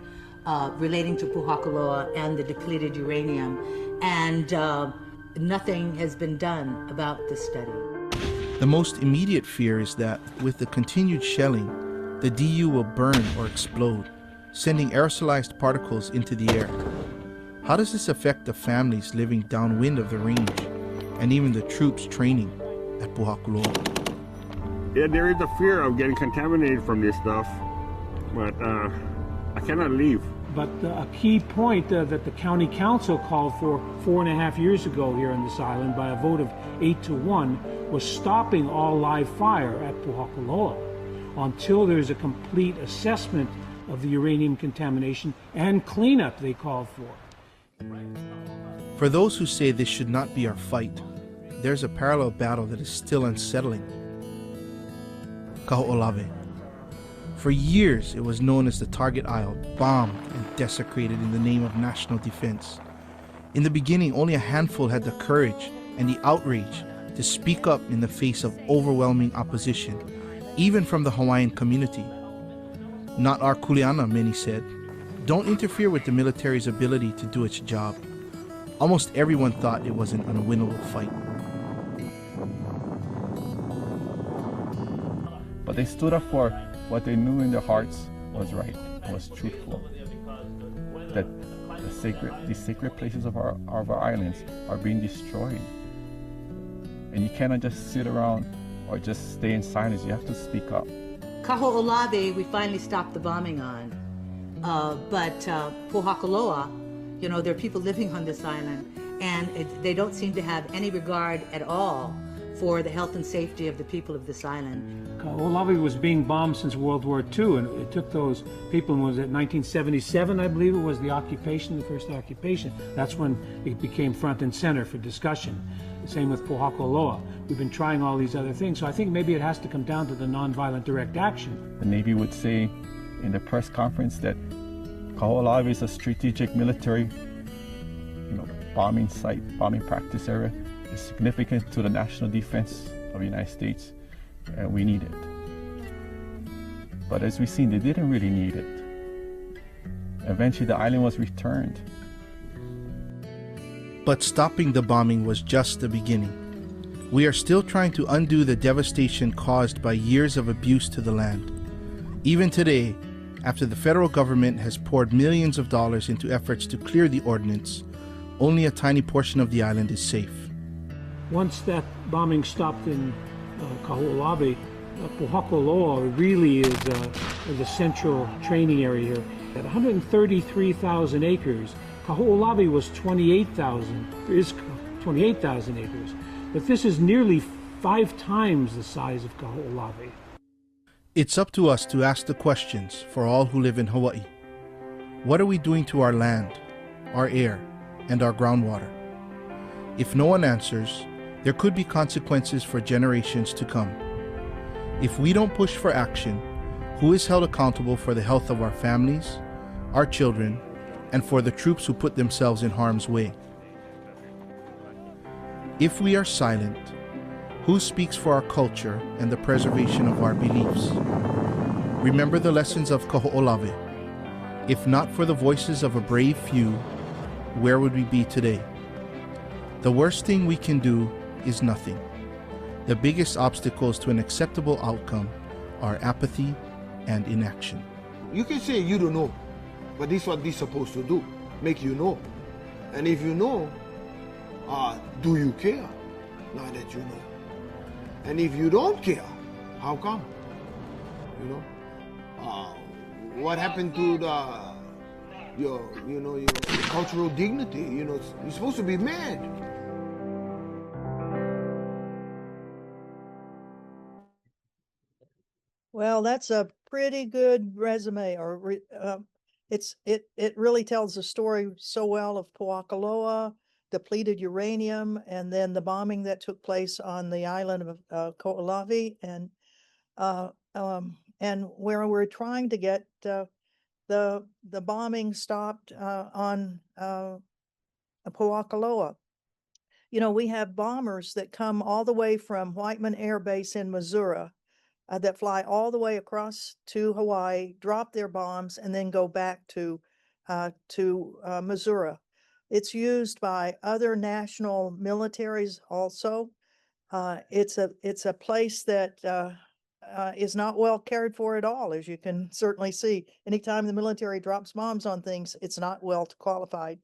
relating to Pohakaloa and the depleted uranium, and nothing has been done about this study. The most immediate fear is that with the continued shelling, the DU will burn or explode, sending aerosolized particles into the air. How does this affect the families living downwind of the range and even the troops training at Pohakaloa? Yeah, there is a fear of getting contaminated from this stuff, but I cannot leave. But a key point that the county council called for 4.5 years ago here on this island by a vote of 8-1 was stopping all live fire at Pohakaloa until there's a complete assessment of the uranium contamination and cleanup they called for. For those who say this should not be our fight, there's a parallel battle that is still unsettling. Kaho'olawe. For years, it was known as the Target Isle, bombed and desecrated in the name of national defense. In the beginning, only a handful had the courage and the outrage to speak up in the face of overwhelming opposition, even from the Hawaiian community. Not our kuleana, many said. Don't interfere with the military's ability to do its job. Almost everyone thought it was an unwinnable fight. But they stood up for what they knew in their hearts was right, was truthful. That these sacred places of our islands are being destroyed. And you cannot just sit around or just stay in silence. You have to speak up. Kaho'olawe, we finally stopped the bombing on. But Pohakaloa, there are people living on this island, and they don't seem to have any regard at all for the health and safety of the people of this island. Kaho'olawe was being bombed since World War II, and it took those people, was it 1977, I believe it was, the first occupation. That's when it became front and center for discussion. The same with Pohakaloa. We've been trying all these other things, so I think maybe it has to come down to the nonviolent direct action. The Navy would say in the press conference that Kaho'olawe is a strategic military bombing site, bombing practice area. It's significant to the national defense of the United States, and we need it. But as we've seen, they didn't really need it. Eventually, the island was returned. But stopping the bombing was just the beginning. We are still trying to undo the devastation caused by years of abuse to the land. Even today, after the federal government has poured millions of dollars into efforts to clear the ordinance, only a tiny portion of the island is safe. Once that bombing stopped in Kaho'olawe, Pohakaloa really is the central training area here. At 133,000 acres, Kaho'olawe was 28,000 acres. But this is nearly 5 times the size of Kaho'olawe. It's up to us to ask the questions for all who live in Hawaii. What are we doing to our land, our air, and our groundwater? If no one answers, there could be consequences for generations to come. If we don't push for action, who is held accountable for the health of our families, our children, and for the troops who put themselves in harm's way? If we are silent, who speaks for our culture and the preservation of our beliefs? Remember the lessons of Kaho'olawe. If not for the voices of a brave few, where would we be today? The worst thing we can do is nothing. The biggest obstacles to an acceptable outcome are apathy and inaction. You can say you don't know, but this is what they're supposed to do, make you know. And if you know, do you care now that you know? And if you don't care, how come? You know, what happened to your cultural dignity? You know, you're supposed to be mad. Well, that's a pretty good resume, or it really tells the story so well of Po'akaloa, depleted uranium, and then the bombing that took place on the island of Ko'olawe, and where we're trying to get the bombing stopped on Po'akaloa. You know, we have bombers that come all the way from Whiteman Air Base in Missouri, that fly all the way across to Hawaii, drop their bombs, and then go back to Missouri. It's used by other national militaries also. It's a place that is not well cared for at all, as you can certainly see. Anytime the military drops bombs on things, it's not well qualified,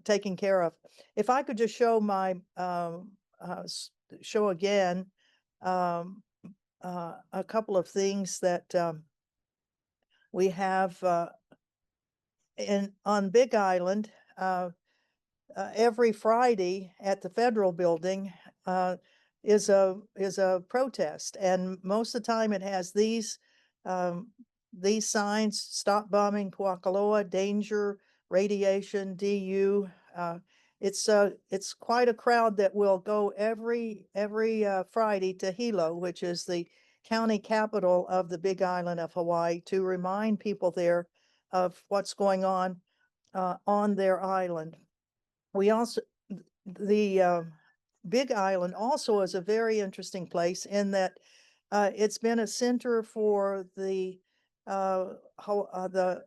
taken care of. If I could just show my show again. A couple of things that we have on Big Island. Every Friday at the federal building is a protest, and most of the time it has these signs: "Stop bombing Po'akaloa," "Danger," "Radiation," "DU." It's quite a crowd that will go every Friday to Hilo, which is the county capital of the Big Island of Hawaii, to remind people there of what's going on their island. We also, the Big Island also is a very interesting place in that it's been a center for the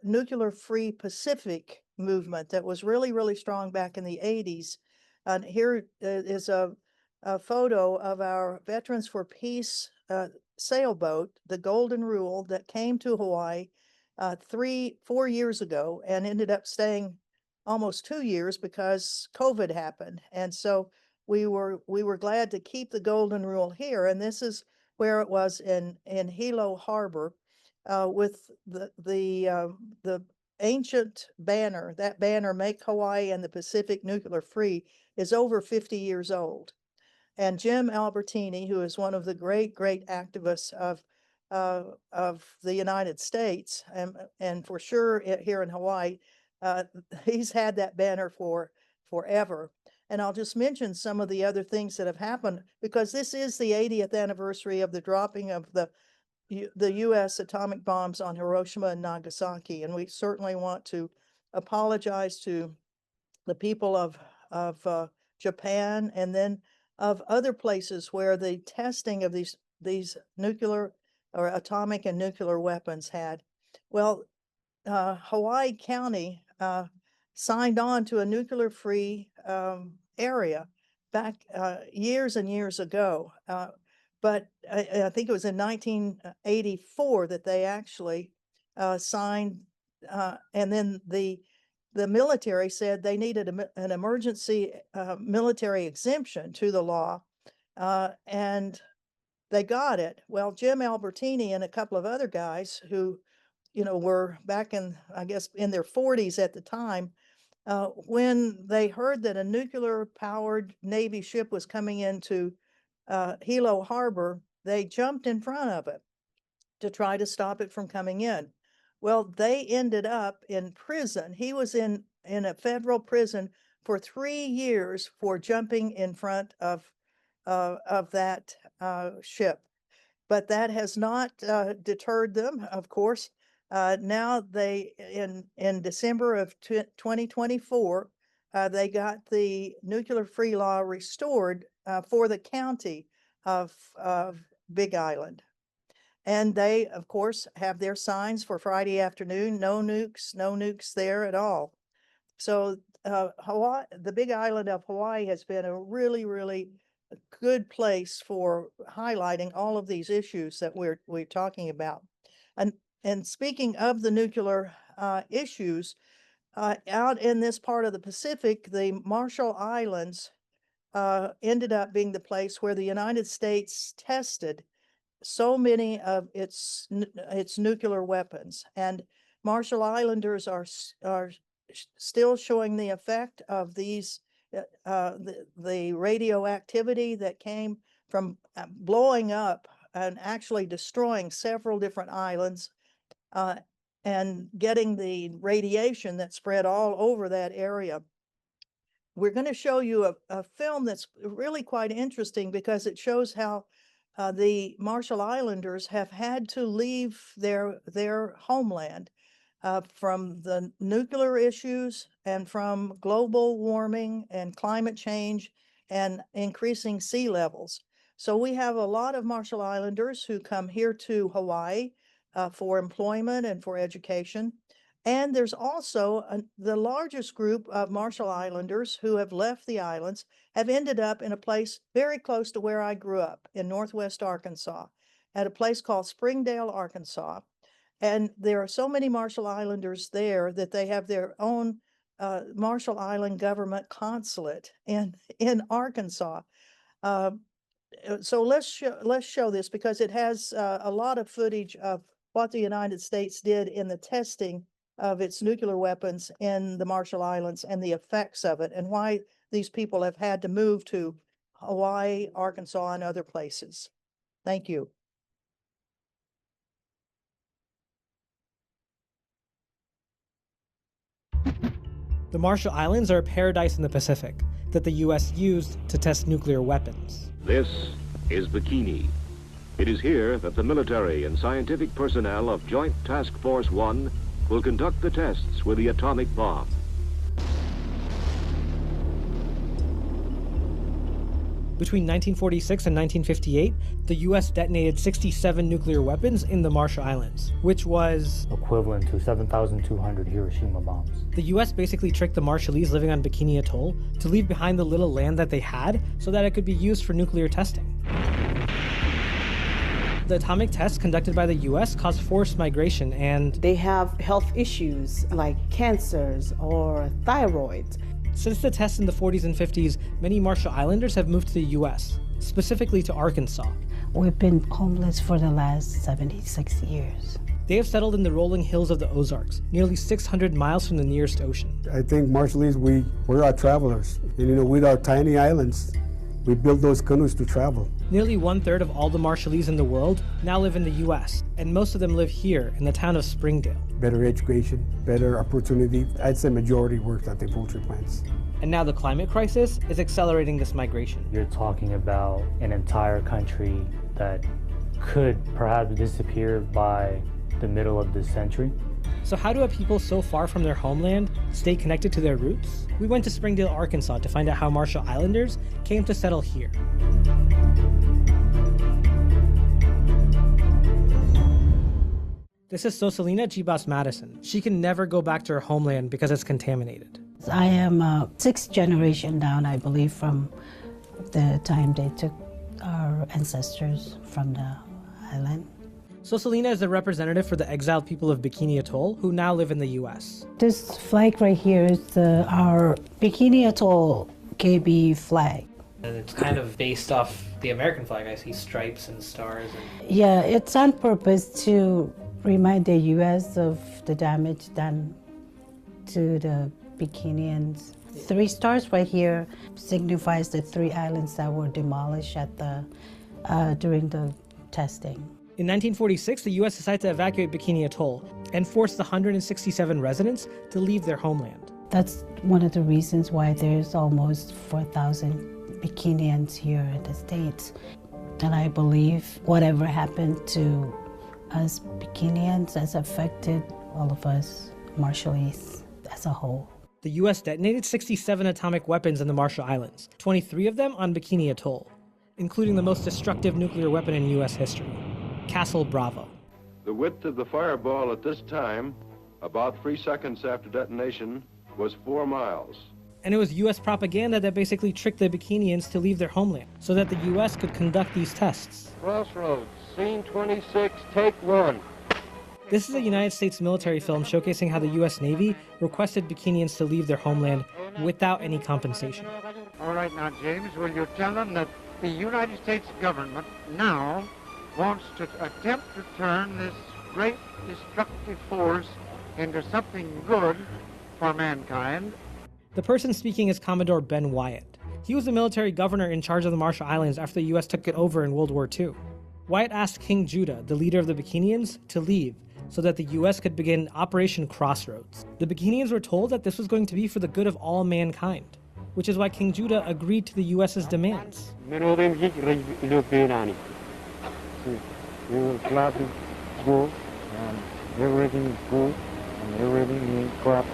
nuclear-free Pacific movement that was really, really strong back in the 80s. And here is a photo of our Veterans for Peace sailboat, the Golden Rule, that came to Hawaii 4 years ago and ended up staying almost 2 years because COVID happened. And so we were glad to keep the Golden Rule here. And this is where it was in Hilo Harbor, with the ancient banner. That banner, "Make Hawaii and the Pacific Nuclear Free," is over 50 years old. And Jim Albertini, who is one of the great activists of the United States, and for sure here in Hawaii, he's had that banner for forever. And I'll just mention some of the other things that have happened, because this is the 80th anniversary of the dropping of the U.S. atomic bombs on Hiroshima and Nagasaki. And we certainly want to apologize to the people of Japan, and then of other places where the testing of these nuclear or atomic and nuclear weapons had. Well, Hawaii County signed on to a nuclear-free area back years and years ago. But I think it was in 1984 that they actually signed, and then the military said they needed an emergency military exemption to the law, and they got it. Well, Jim Albertini and a couple of other guys who, were back in, I guess, in their 40s at the time, when they heard that a nuclear-powered Navy ship was coming into Hilo Harbor, they jumped in front of it to try to stop it from coming in. Well, they ended up in prison. He was in a federal prison for 3 years for jumping in front of that ship. But that has not deterred them, of course. Now in December of 2024, they got the nuclear-free law restored for the county of Big Island. And they, of course, have their signs for Friday afternoon, no nukes there at all. So Hawaii, the Big Island of Hawaii, has been a really, really good place for highlighting all of these issues that we're talking about. And speaking of the nuclear issues, out in this part of the Pacific, the Marshall Islands ended up being the place where the United States tested so many of its nuclear weapons. And Marshall Islanders are still showing the effect of these the radioactivity that came from blowing up and actually destroying several different islands and getting the radiation that spread all over that area. We're going to show you a film that's really quite interesting because it shows how the Marshall Islanders have had to leave their homeland from the nuclear issues and from global warming and climate change and increasing sea levels. So we have a lot of Marshall Islanders who come here to Hawaii for employment and for education. And there's also the largest group of Marshall Islanders who have left the islands have ended up in a place very close to where I grew up in Northwest Arkansas, at a place called Springdale, Arkansas. And there are so many Marshall Islanders there that they have their own Marshall Island government consulate in Arkansas. So let's show this because it has a lot of footage of what the United States did in the testing of its nuclear weapons in the Marshall Islands and the effects of it, and why these people have had to move to Hawaii, Arkansas, and other places. Thank you. The Marshall Islands are a paradise in the Pacific that the U.S. used to test nuclear weapons. This is Bikini. It is here that the military and scientific personnel of Joint Task Force 1 will conduct the tests with the atomic bomb. Between 1946 and 1958, the U.S. detonated 67 nuclear weapons in the Marshall Islands, which was equivalent to 7,200 Hiroshima bombs. The U.S. basically tricked the Marshallese living on Bikini Atoll to leave behind the little land that they had so that it could be used for nuclear testing. The atomic tests conducted by the U.S. caused forced migration, and they have health issues like cancers or thyroid. Since the tests in the 40s and 50s, many Marshall Islanders have moved to the U.S., specifically to Arkansas. We've been homeless for the last 76 years. They have settled in the rolling hills of the Ozarks, nearly 600 miles from the nearest ocean. I think Marshallese, we're our travelers. And with our tiny islands, we build those canoes to travel. Nearly 1/3 of all the Marshallese in the world now live in the U.S., and most of them live here in the town of Springdale. Better education, better opportunity. I'd say majority works at the poultry plants. And now the climate crisis is accelerating this migration. You're talking about an entire country that could perhaps disappear by the middle of this century. So how do a people so far from their homeland stay connected to their roots? We went to Springdale, Arkansas to find out how Marshall Islanders came to settle here. This is Sosalina Jibas Madison. She can never go back to her homeland because it's contaminated. I am a 6th generation down, I believe, from the time they took our ancestors from the island. Sosalina is the representative for the exiled people of Bikini Atoll who now live in the U.S. This flag right here is our Bikini Atoll KB flag. And it's kind of based off the American flag. I see stripes and stars. Yeah, it's on purpose to remind the U.S. of the damage done to the Bikinians. 3 stars right here signifies the 3 islands that were demolished at during the testing. In 1946, the U.S. decided to evacuate Bikini Atoll and forced the 167 residents to leave their homeland. That's one of the reasons why there's almost 4,000 Bikinians here in the States. And I believe whatever happened to us Bikinians has affected all of us Marshallese as a whole. The U.S. detonated 67 atomic weapons in the Marshall Islands, 23 of them on Bikini Atoll, including the most destructive nuclear weapon in U.S. history. Castle Bravo. The width of the fireball at this time, about 3 seconds after detonation, was 4 miles. And it was U.S. propaganda that basically tricked the Bikinians to leave their homeland so that the U.S. could conduct these tests. Crossroads, scene 26, take 1. This is a United States military film showcasing how the U.S. Navy requested Bikinians to leave their homeland without any compensation. All right, now, James, will you tell them that the United States government now wants to attempt to turn this great destructive force into something good for mankind? The person speaking is Commodore Ben Wyatt. He was the military governor in charge of the Marshall Islands after the U.S. took it over in World War II. Wyatt asked King Judah, the leader of the Bikinians, to leave so that the U.S. could begin Operation Crossroads. The Bikinians were told that this was going to be for the good of all mankind, which is why King Judah agreed to the U.S.'s demands. You will gladly go, and everything is good, and everything is crap.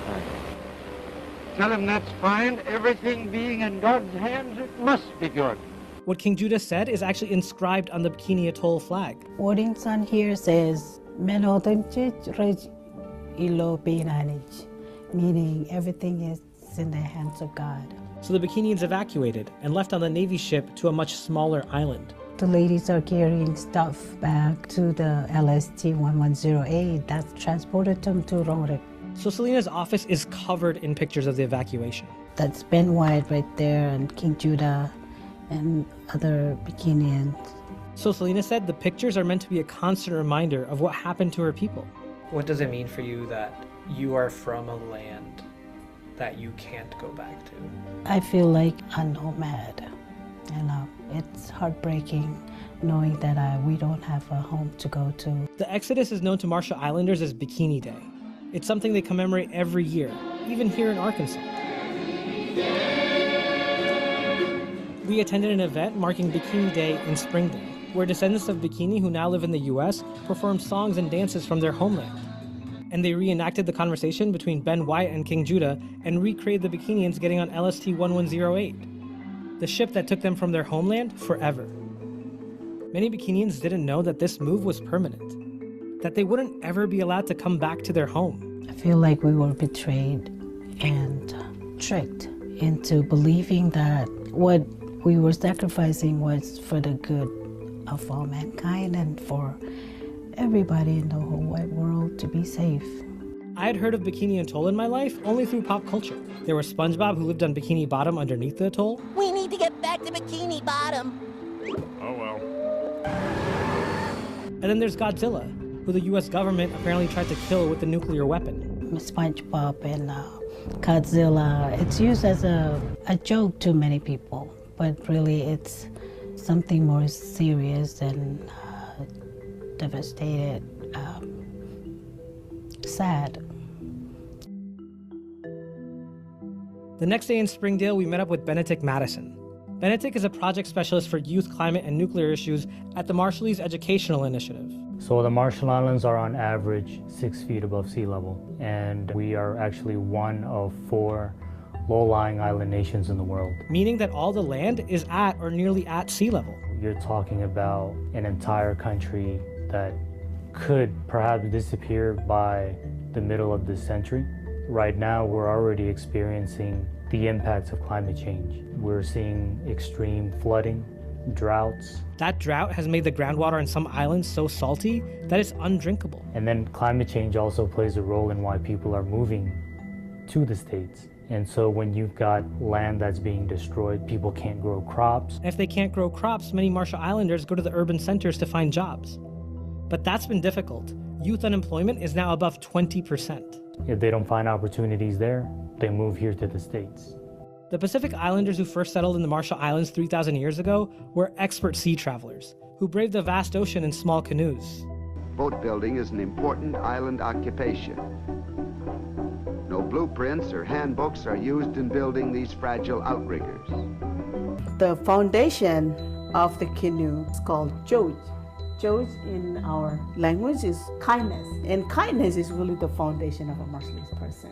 Tell him that's fine. Everything being in God's hands, it must be good. What King Judah said is actually inscribed on the Bikini Atoll flag. Wordings on here says, meaning everything is in the hands of God. So the Bikinians evacuated and left on the Navy ship to a much smaller island. The ladies are carrying stuff back to the LST-1108 that transported them to Rorick. So Selena's office is covered in pictures of the evacuation. That's Ben Wyatt right there, and King Judah, and other Bikinians. So Selena said the pictures are meant to be a constant reminder of what happened to her people. What does it mean for you that you are from a land that you can't go back to? I feel like a nomad. You know, it's heartbreaking knowing that we don't have a home to go to. The Exodus is known to Marshall Islanders as Bikini Day. It's something they commemorate every year, even here in Arkansas. We attended an event marking Bikini Day in Springdale, where descendants of Bikini who now live in the U.S. performed songs and dances from their homeland. And they reenacted the conversation between Ben Wyatt and King Judah and recreated the Bikinians getting on LST-1108, the ship that took them from their homeland forever. Many Bikinians didn't know that this move was permanent, that they wouldn't ever be allowed to come back to their home. I feel like we were betrayed and tricked into believing that what we were sacrificing was for the good of all mankind and for everybody in the whole wide world to be safe. I had heard of Bikini Atoll in my life only through pop culture. There was SpongeBob who lived on Bikini Bottom underneath the atoll. We need to get back to Bikini Bottom. Oh well. And then there's Godzilla, who the U.S. government apparently tried to kill with a nuclear weapon. SpongeBob and Godzilla, it's used as a joke to many people, but really it's something more serious and devastated, sad. The next day in Springdale, we met up with Benedict Madison. Benedict is a project specialist for youth, climate, and nuclear issues at the Marshallese Educational Initiative. So the Marshall Islands are on average 6 feet above sea level, and we are actually one of 4 low-lying island nations in the world. Meaning that all the land is at or nearly at sea level. You're talking about an entire country that could perhaps disappear by the middle of this century. Right now, we're already experiencing the impacts of climate change. We're seeing extreme flooding, droughts. That drought has made the groundwater on some islands so salty that it's undrinkable. And then climate change also plays a role in why people are moving to the States. And so when you've got land that's being destroyed, people can't grow crops. And if they can't grow crops, many Marshall Islanders go to the urban centers to find jobs. But that's been difficult. Youth unemployment is now above 20%. If they don't find opportunities there, they move here to the States. The Pacific Islanders who first settled in the Marshall Islands 3,000 years ago were expert sea travelers who braved the vast ocean in small canoes. Boat building is an important island occupation. No blueprints or handbooks are used in building these fragile outriggers. The foundation of the canoe is called Joj. Joj in our language is kindness, and kindness is really the foundation of a Marshallese person.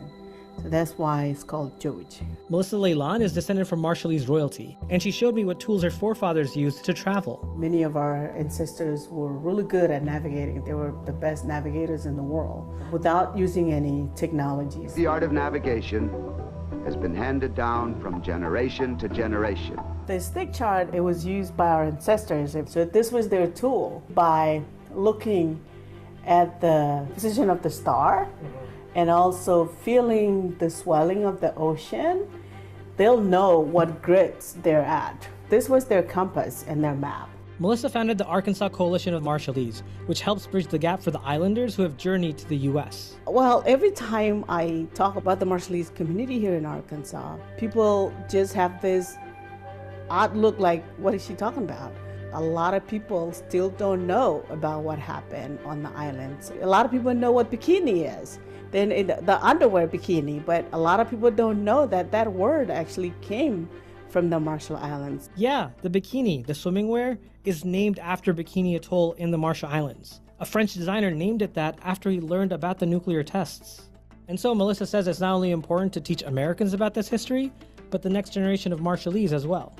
So that's why it's called George. Melissa Leylon is descended from Marshallese royalty, and she showed me what tools her forefathers used to travel. Many of our ancestors were really good at navigating. They were the best navigators in the world without using any technologies. The art of navigation has been handed down from generation to generation. The stick chart, it was used by our ancestors. So this was their tool. By looking at the position of the star and also feeling the swelling of the ocean, they'll know what grids they're at. This was their compass and their map. Melissa founded the Arkansas Coalition of Marshallese, which helps bridge the gap for the islanders who have journeyed to the U.S. Well, every time I talk about the Marshallese community here in Arkansas, people just have this odd look like, what is she talking about? A lot of people still don't know about what happened on the islands. A lot of people know what bikini is, then the underwear bikini, but a lot of people don't know that that word actually came from the Marshall Islands. Yeah, the bikini, the swimming wear, is named after Bikini Atoll in the Marshall Islands. A French designer named it that after he learned about the nuclear tests. And so Melissa says it's not only important to teach Americans about this history, but the next generation of Marshallese as well.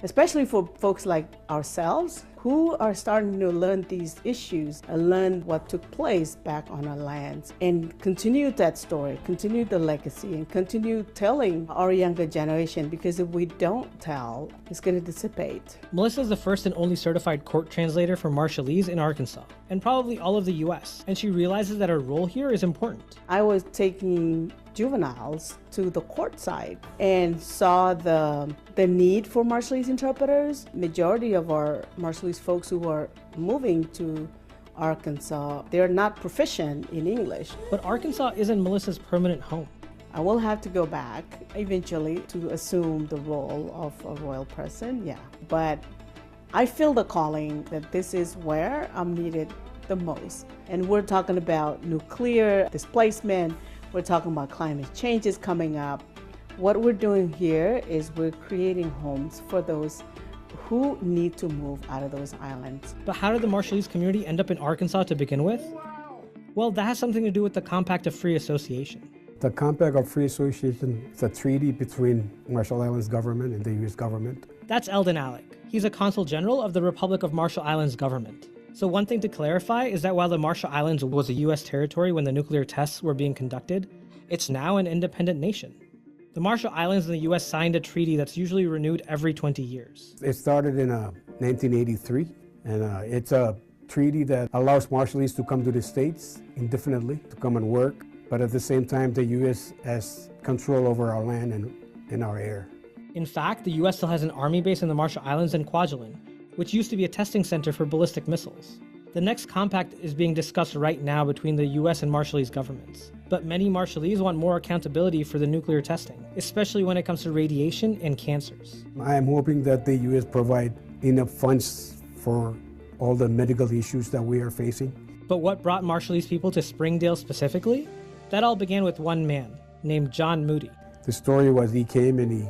Especially for folks like ourselves who are starting to learn these issues and learn what took place back on our lands and continue that story, continue the legacy, and continue telling our younger generation, because if we don't tell, it's going to dissipate. Melissa is the first and only certified court translator for Marshallese in Arkansas, and probably all of the U.S., and she realizes that her role here is important. I was taking juveniles to the court side and saw the need for Marshallese interpreters. Majority of our Marshallese folks who are moving to Arkansas, they're not proficient in English. But Arkansas isn't Melissa's permanent home. I will have to go back eventually to assume the role of a royal person, yeah. But I feel the calling that this is where I'm needed the most. And we're talking about nuclear displacement, we're talking about climate changes coming up. What we're doing here is we're creating homes for those who need to move out of those islands. But how did the Marshallese community end up in Arkansas to begin with? Well, that has something to do with the Compact of Free Association. The Compact of Free Association is a treaty between Marshall Islands government and the U.S. government. That's Eldon Alec. He's a consul general of the Republic of Marshall Islands government. So one thing to clarify is that while the Marshall Islands was a U.S. territory when the nuclear tests were being conducted, it's now an independent nation. The Marshall Islands and the U.S. signed a treaty that's usually renewed every 20 years. It started in 1983, and it's a treaty that allows Marshallese to come to the States indefinitely, to come and work, but at the same time, the U.S. has control over our land and our air. In fact, the U.S. still has an army base in the Marshall Islands and Kwajalein, which used to be a testing center for ballistic missiles. The next compact is being discussed right now between the U.S. and Marshallese governments. But many Marshallese want more accountability for the nuclear testing, especially when it comes to radiation and cancers. I am hoping that the U.S. provide enough funds for all the medical issues that we are facing. But what brought Marshallese people to Springdale specifically? That all began with one man, named John Moody. The story was he came and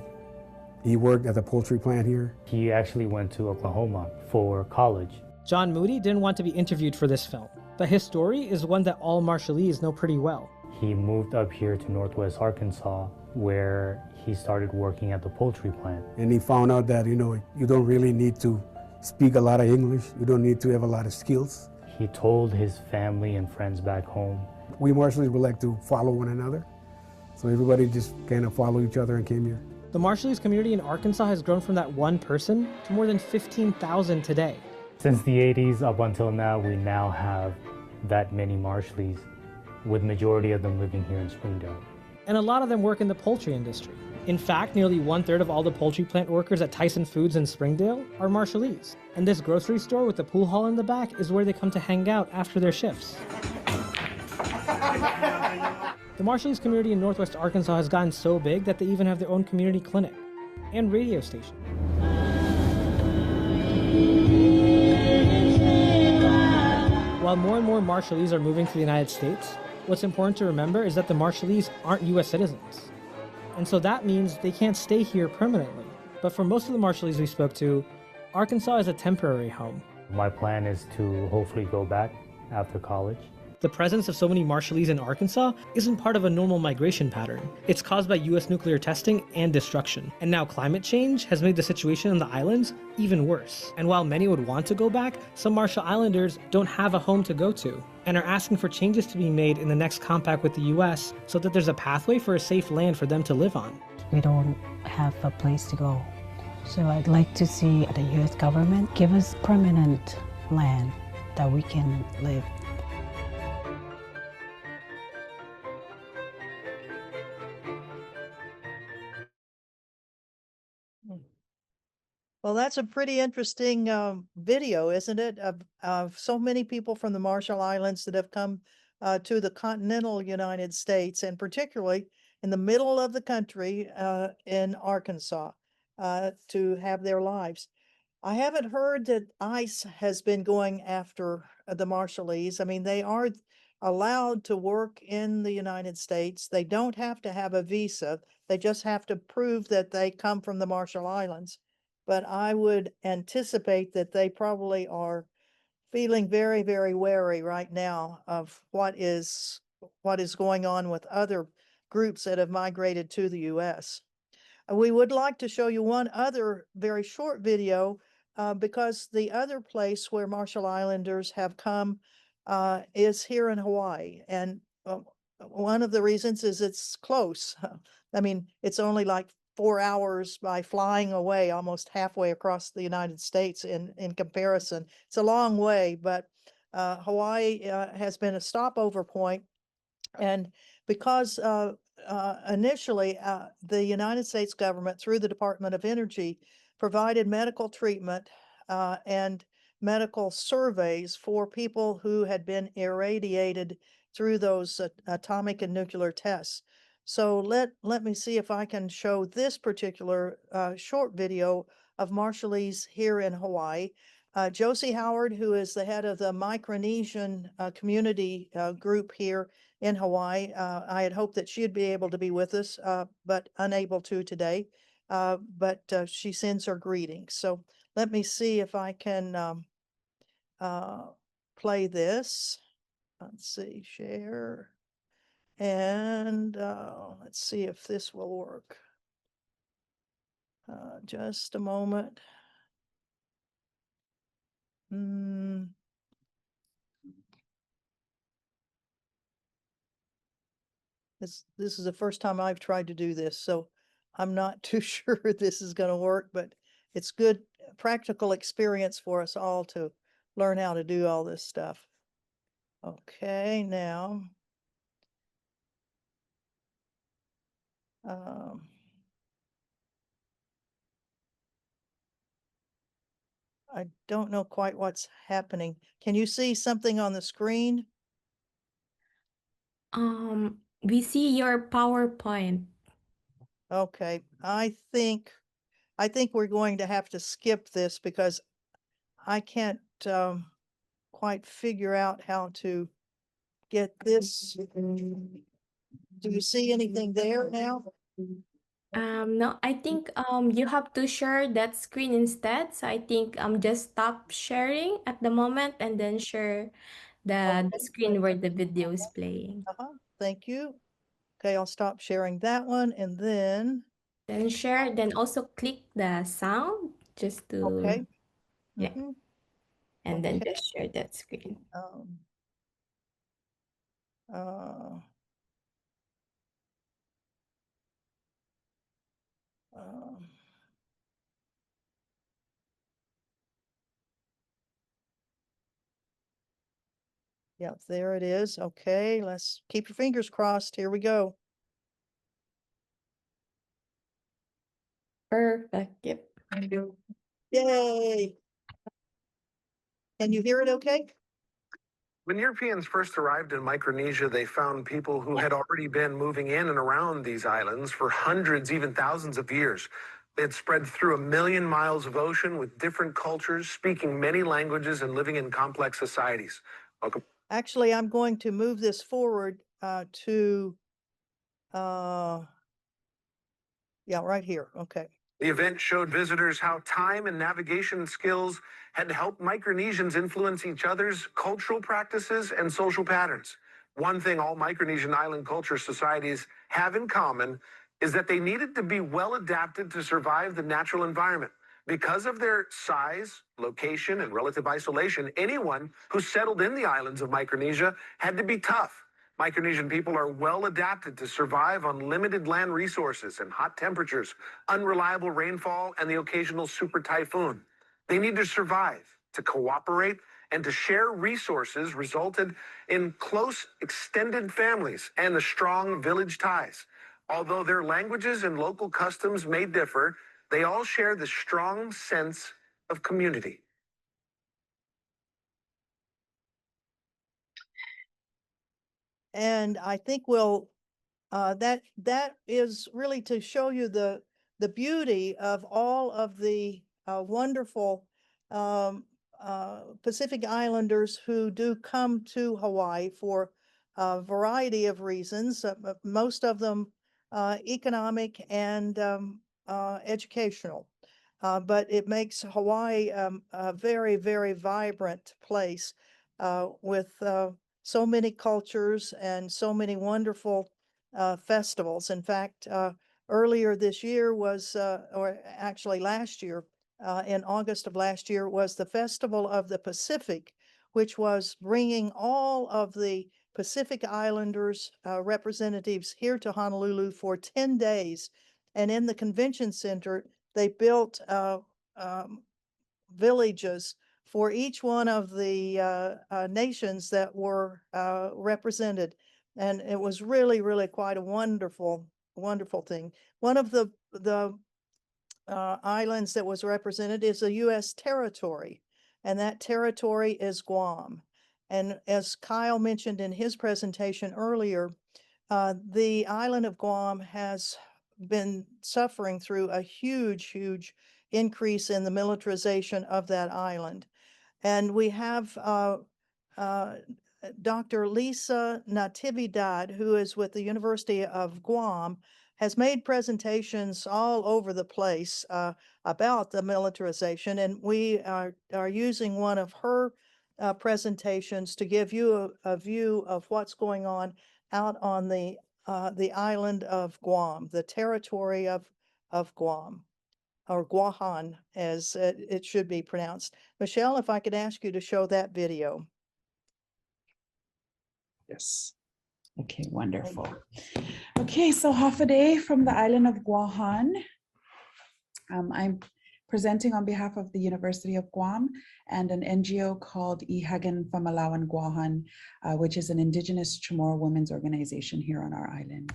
he worked at the poultry plant here. He actually went to Oklahoma for college. John Moody didn't want to be interviewed for this film, but his story is one that all Marshallese know pretty well. He moved up here to Northwest Arkansas, where he started working at the poultry plant. And he found out that, you don't really need to speak a lot of English. You don't need to have a lot of skills. He told his family and friends back home. We Marshallese would like to follow one another. So everybody just kind of followed each other and came here. The Marshallese community in Arkansas has grown from that one person to more than 15,000 today. Since the 80s up until now, we now have that many Marshallese, with majority of them living here in Springdale. And a lot of them work in the poultry industry. In fact, nearly 1/3 of all the poultry plant workers at Tyson Foods in Springdale are Marshallese. And this grocery store with the pool hall in the back is where they come to hang out after their shifts. The Marshallese community in Northwest Arkansas has gotten so big that they even have their own community clinic and radio station. While more and more Marshallese are moving to the United States, what's important to remember is that the Marshallese aren't U.S. citizens. And so that means they can't stay here permanently. But for most of the Marshallese we spoke to, Arkansas is a temporary home. My plan is to hopefully go back after college. The presence of so many Marshallese in Arkansas isn't part of a normal migration pattern. It's caused by US nuclear testing and destruction. And now climate change has made the situation on the islands even worse. And while many would want to go back, some Marshall Islanders don't have a home to go to and are asking for changes to be made in the next compact with the US so that there's a pathway for a safe land for them to live on. We don't have a place to go. So I'd like to see the US government give us permanent land that we can live. Well, that's a pretty interesting video, isn't it? Of so many people from the Marshall Islands that have come to the continental United States, and particularly in the middle of the country in Arkansas to have their lives. I haven't heard that ICE has been going after the Marshallese. I mean, they are allowed to work in the United States. They don't have to have a visa. They just have to prove that they come from the Marshall Islands. But I would anticipate that they probably are feeling very, very wary right now of what is going on with other groups that have migrated to the US. We would like to show you one other very short video because the other place where Marshall Islanders have come is here in Hawaii. And one of the reasons is it's close. I mean, it's only like 4 hours by flying away, almost halfway across the United States in comparison. It's a long way, but Hawaii has been a stopover point. And because initially the United States government, through the Department of Energy, provided medical treatment and medical surveys for people who had been irradiated through those atomic and nuclear tests. So let me see if I can show this particular short video of Marshallese here in Hawaii. Josie Howard, who is the head of the Micronesian community group here in Hawaii. I had hoped that she'd be able to be with us, but unable to today. But she sends her greetings. So let me see if I can play this. Let's see, share. And let's see if this will work. Just a moment. This is the first time I've tried to do this, so I'm not too sure this is going to work, but it's good practical experience for us all to learn how to do all this stuff. Okay, now. I don't know quite what's happening. Can you see something on the screen? We see your PowerPoint. Okay, I think we're going to have to skip this because I can't quite figure out how to get this. Do you see anything there now? No, I think you have to share that screen instead. So I think just stop sharing at the moment and then share the screen where the video is playing. Thank you. Okay, I'll stop sharing that one and then share, then also click the sound just to okay. Yeah. And then just share that screen. Yep, there it is. Okay, let's keep your fingers crossed. Here we go. Perfect. Yep. Yay. Can you hear it okay? When Europeans first arrived in Micronesia, they found people who had already been moving in and around these islands for hundreds, even thousands of years. They had spread through 1 million miles of ocean with different cultures, speaking many languages and living in complex societies. Welcome. Actually, I'm going to move this forward to, yeah, right here. Okay. The event showed visitors how time and navigation skills had helped Micronesians influence each other's cultural practices and social patterns. One thing all Micronesian island culture societies have in common is that they needed to be well adapted to survive the natural environment. Because of their size, location, and relative isolation, anyone who settled in the islands of Micronesia had to be tough. Micronesian people are well adapted to survive on limited land resources and hot temperatures, unreliable rainfall, and the occasional super typhoon. They need to survive, to cooperate, and to share resources resulted in close, extended families and the strong village ties. Although their languages and local customs may differ, they all share the strong sense of community. And I think that is really to show you the beauty of all of the wonderful Pacific Islanders who do come to Hawaii for a variety of reasons, most of them economic and educational. But it makes Hawaii a very, very vibrant place with so many cultures and so many wonderful festivals. In fact, earlier this year was, or actually last year, in August of last year, was the Festival of the Pacific, which was bringing all of the Pacific Islanders representatives here to Honolulu for 10 days. And in the convention center, they built villages for each one of the nations that were represented. And it was really, really quite a wonderful, wonderful thing. One of the islands that was represented is a U.S. territory, and that territory is Guam. And as Kyle mentioned in his presentation earlier, the island of Guam has been suffering through a huge, huge increase in the militarization of that island. And we have Dr. Lisa Natividad, who is with the University of Guam, has made presentations all over the place about the militarization, and we are using one of her presentations to give you a view of what's going on out on the island of Guam, the territory of Guam, or Guahan, as it should be pronounced. Michelle, if I could ask you to show that video. Yes. Okay, wonderful. Okay, so half a day from the island of Guahan. I'm presenting on behalf of the University of Guam and an NGO called Ihagan Famalawan Guahan, which is an indigenous Chamorro women's organization here on our island.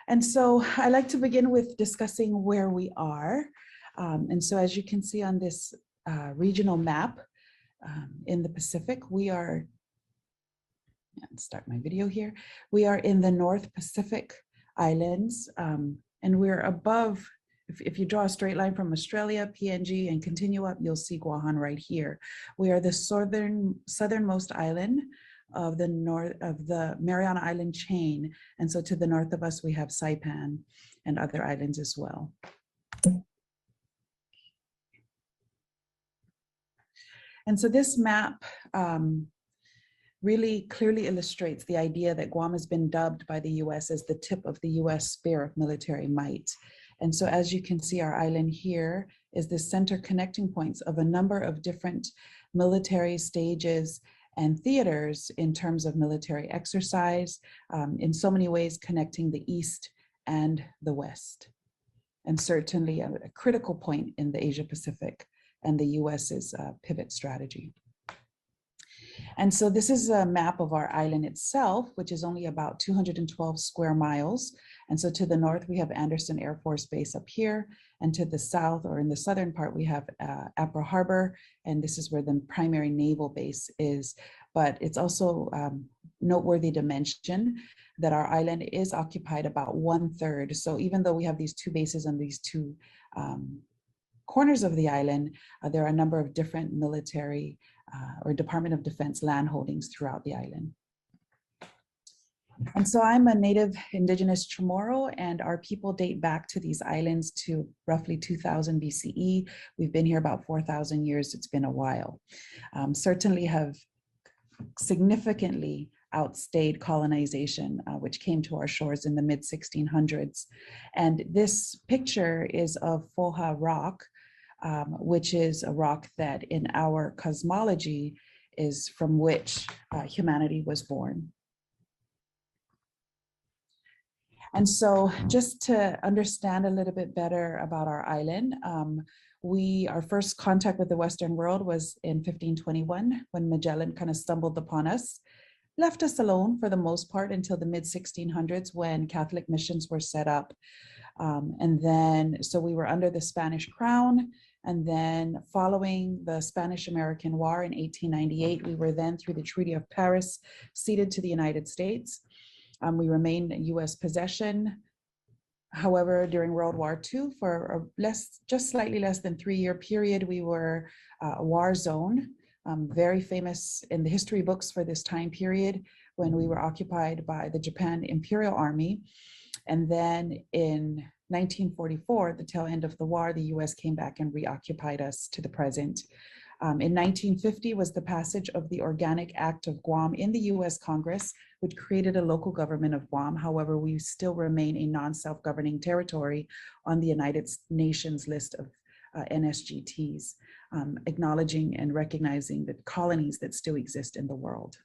And so I like to begin with discussing where we are. And so as you can see on this regional map in the Pacific, we are, start my video here. We are in the North Pacific Islands, and we're above, if you draw a straight line from Australia, PNG, and continue up, you'll see Guahan right here. We are the southernmost island of the Mariana Island chain. And so to the north of us, we have Saipan and other islands as well. And so this map really clearly illustrates the idea that Guam has been dubbed by the US as the tip of the US spear of military might. And so as you can see, our island here is the center connecting points of a number of different military stages and theaters in terms of military exercise, in so many ways connecting the East and the West. And certainly a critical point in the Asia Pacific and the US's pivot strategy. And so this is a map of our island itself, which is only about 212 square miles. And so to the north, we have Anderson Air Force Base up here. And to the south, or in the southern part, we have Apra Harbor. And this is where the primary naval base is. But it's also noteworthy to mention that our island is occupied about 1/3. So even though we have these two bases on these two corners of the island, there are a number of different military or Department of Defense land holdings throughout the island. And so I'm a native indigenous Chamorro, and our people date back to these islands to roughly 2000 BCE. We've been here about 4,000 years. It's been a while. Certainly have significantly outstayed colonization, which came to our shores in the mid 1600s. And this picture is of Foha Rock, which is a rock that in our cosmology is from which humanity was born. And so just to understand a little bit better about our island, our first contact with the Western world was in 1521 when Magellan kind of stumbled upon us, left us alone for the most part until the mid 1600s when Catholic missions were set up. And then, so we were under the Spanish crown. And then following the Spanish-American War in 1898, we were then through the Treaty of Paris ceded to the United States. We remained in US possession. However, during World War II, for just slightly less than 3-year period, we were a war zone, very famous in the history books for this time period when we were occupied by the Japan Imperial Army. And then in 1944, the tail end of the war, the US came back and reoccupied us to the present. In 1950 was the passage of the Organic Act of Guam in the US Congress, which created a local government of Guam. However, we still remain a non-self-governing territory on the United Nations list of NSGTs, acknowledging and recognizing the colonies that still exist in the world.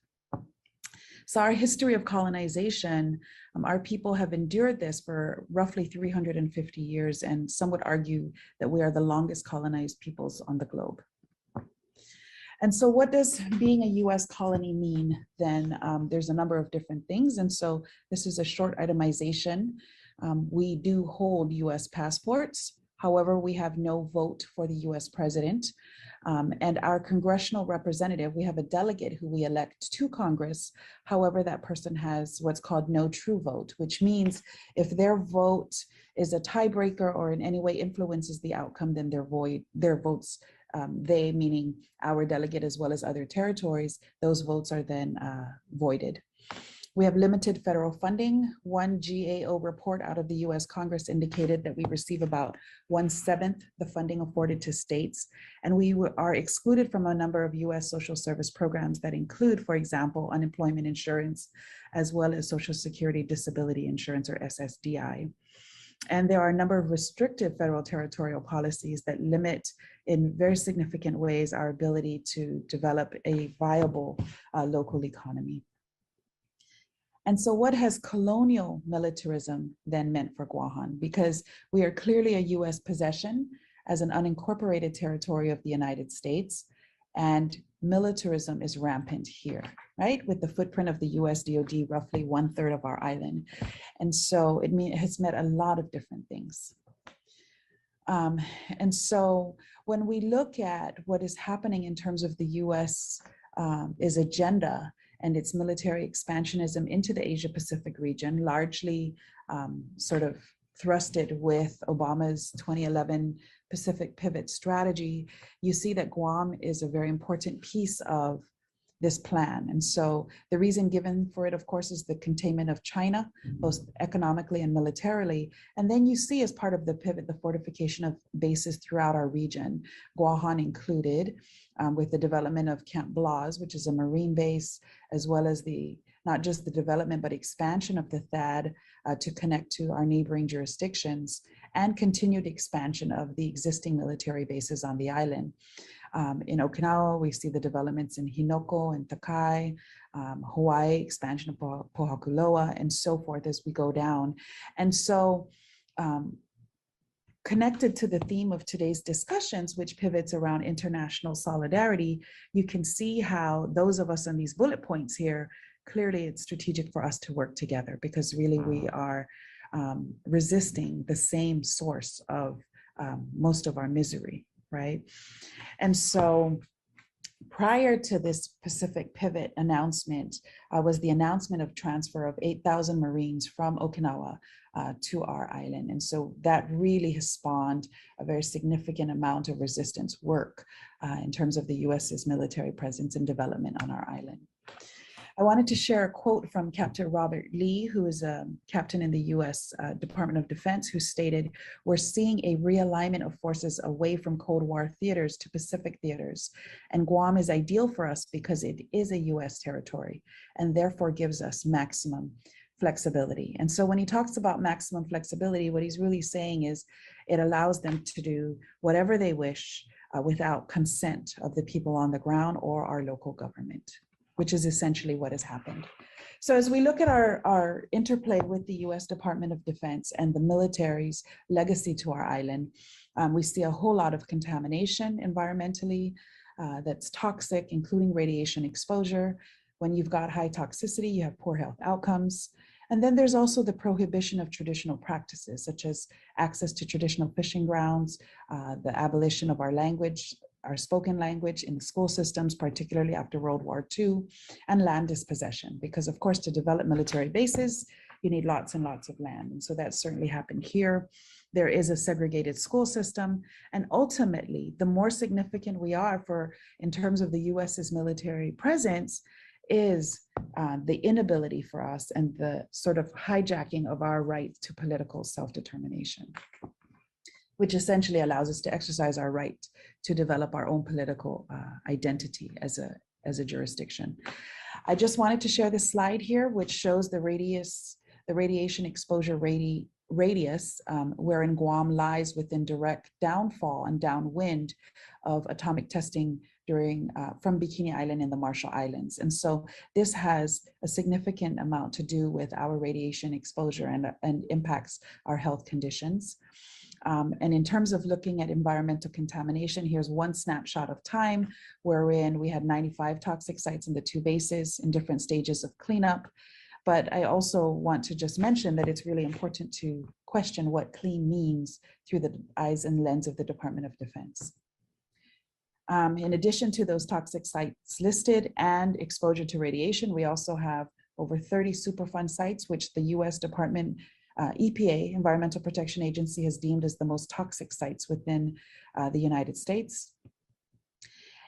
So our history of colonization, our people have endured this for roughly 350 years, and some would argue that we are the longest colonized peoples on the globe. And so what does being a US colony mean then? There's a number of different things. And so this is a short itemization. We do hold US passports. However, we have no vote for the US president. And our congressional representative, we have a delegate who we elect to Congress. However, that person has what's called no true vote, which means if their vote is a tiebreaker or in any way influences the outcome, then their votes, they meaning our delegate as well as other territories, those votes are then voided. We have limited federal funding. One GAO report out of the US Congress indicated that we receive about 1/7 the funding afforded to states. And we are excluded from a number of US social service programs that include, for example, unemployment insurance, as well as Social Security Disability Insurance or SSDI. And there are a number of restrictive federal territorial policies that limit in very significant ways our ability to develop a viable local economy. And so what has colonial militarism then meant for Guahan? Because we are clearly a US possession as an unincorporated territory of the United States, and militarism is rampant here, right? With the footprint of the US DoD, roughly 1/3 of our island. And so it has meant a lot of different things. And so when we look at what is happening in terms of the US agenda and its military expansionism into the Asia Pacific region, largely sort of thrusted with Obama's 2011 Pacific Pivot strategy, you see that Guam is a very important piece of this plan. And so the reason given for it, of course, is the containment of China, both economically and militarily. And then you see as part of the pivot, the fortification of bases throughout our region, Guahan included, with the development of Camp Blas, which is a Marine base, as well as not just the development, but expansion of the THAAD to connect to our neighboring jurisdictions, and continued expansion of the existing military bases on the island. In Okinawa, we see the developments in Hinoko and Takai, Hawaii, expansion of Pohakuloa, and so forth as we go down. And so connected to the theme of today's discussions, which pivots around international solidarity, you can see how those of us on these bullet points here, clearly it's strategic for us to work together, because really we are resisting the same source of most of our misery, right? And so prior to this Pacific Pivot announcement was the announcement of transfer of 8,000 Marines from Okinawa to our island. And so that really has spawned a very significant amount of resistance work in terms of the US's military presence and development on our island. I wanted to share a quote from Captain Robert Lee, who is a captain in the US Department of Defense, who stated, "We're seeing a realignment of forces away from Cold War theaters to Pacific theaters. And Guam is ideal for us because it is a US territory and therefore gives us maximum flexibility." And so when he talks about maximum flexibility, what he's really saying is it allows them to do whatever they wish without consent of the people on the ground or our local government, which is essentially what has happened. So as we look at our interplay with the US Department of Defense and the military's legacy to our island, we see a whole lot of contamination environmentally that's toxic, including radiation exposure. When you've got high toxicity, you have poor health outcomes. And then there's also the prohibition of traditional practices, such as access to traditional fishing grounds, the abolition of our language, our spoken language in the school systems, particularly after World War II, and land dispossession, because of course, to develop military bases, you need lots and lots of land. And so that certainly happened here. There is a segregated school system. And ultimately, the more significant we are in terms of the US's military presence, is the inability for us and the sort of hijacking of our right to political self-determination, which essentially allows us to exercise our right to develop our own political identity as a jurisdiction. I just wanted to share this slide here, which shows the radiation exposure radius, wherein Guam lies within direct downfall and downwind of atomic testing from Bikini Island in the Marshall Islands. And so this has a significant amount to do with our radiation exposure and impacts our health conditions. And in terms of looking at environmental contamination, here's one snapshot of time wherein we had 95 toxic sites in the 2 bases in different stages of cleanup. But I also want to just mention that it's really important to question what clean means through the eyes and lens of the Department of Defense. In addition to those toxic sites listed and exposure to radiation, we also have over 30 Superfund sites, which the US Department, EPA, Environmental Protection Agency, has deemed as the most toxic sites within the United States.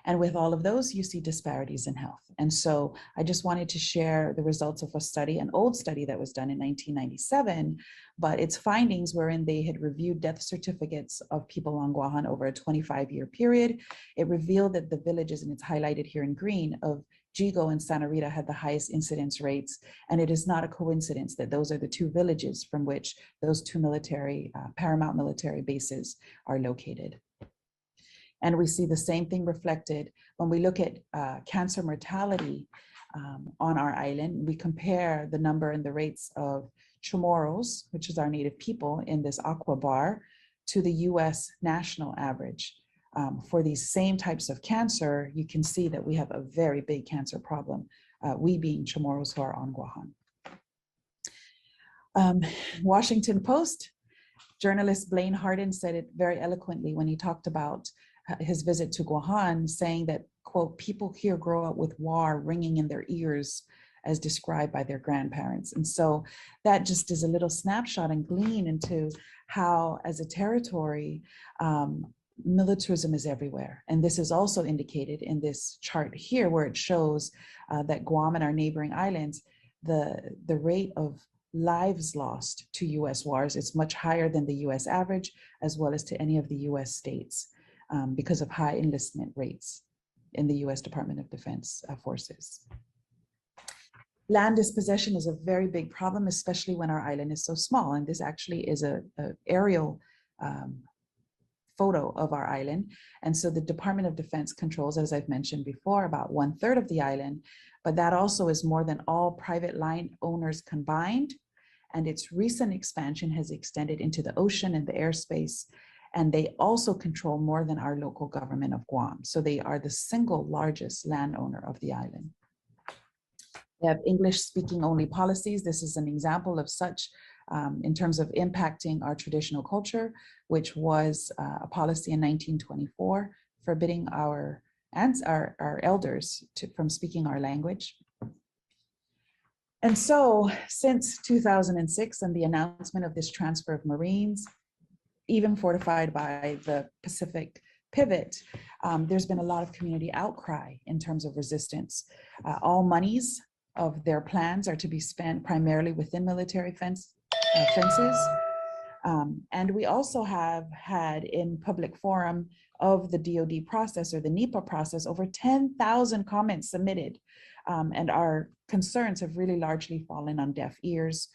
And with all of those, you see disparities in health. And so I just wanted to share the results of a study, an old study that was done in 1997, but its findings wherein they had reviewed death certificates of people on Guahan over a 25-year period. It revealed that the villages, and it's highlighted here in green, of Jigo and Santa Rita had the highest incidence rates. And it is not a coincidence that those are the 2 villages from which those 2 paramount military bases are located. And we see the same thing reflected when we look at cancer mortality on our island. We compare the number and the rates of Chamorros, which is our native people in this aqua bar, to the US national average. For these same types of cancer, you can see that we have a very big cancer problem, we being Chamorros who are on Guahan. Washington Post, journalist Blaine Hardin said it very eloquently when he talked about his visit to Guahan, saying that, quote, "People here grow up with war ringing in their ears as described by their grandparents." And so that just is a little snapshot and glean into how, as a territory, militarism is everywhere. And this is also indicated in this chart here, where it shows that Guam and our neighboring islands, the rate of lives lost to US wars is much higher than the US average, as well as to any of the US states, because of high enlistment rates in the US Department of Defense forces. Land dispossession is a very big problem, especially when our island is so small. And this actually is an aerial photo of our island. And so the Department of Defense controls, as I've mentioned before, about 1/3 of the island, but that also is more than all private line owners combined. And its recent expansion has extended into the ocean and the airspace. And they also control more than our local government of Guam. So they are the single largest landowner of the island. They have English speaking only policies. This is an example of such in terms of impacting our traditional culture, which was a policy in 1924, forbidding our elders from speaking our language. And so since 2006 and the announcement of this transfer of Marines, even fortified by the Pacific pivot, there's been a lot of community outcry in terms of resistance. All monies of their plans are to be spent primarily within military fences. And we also have had in public forum of the DoD process or the NEPA process over 10,000 comments submitted. And our concerns have really largely fallen on deaf ears,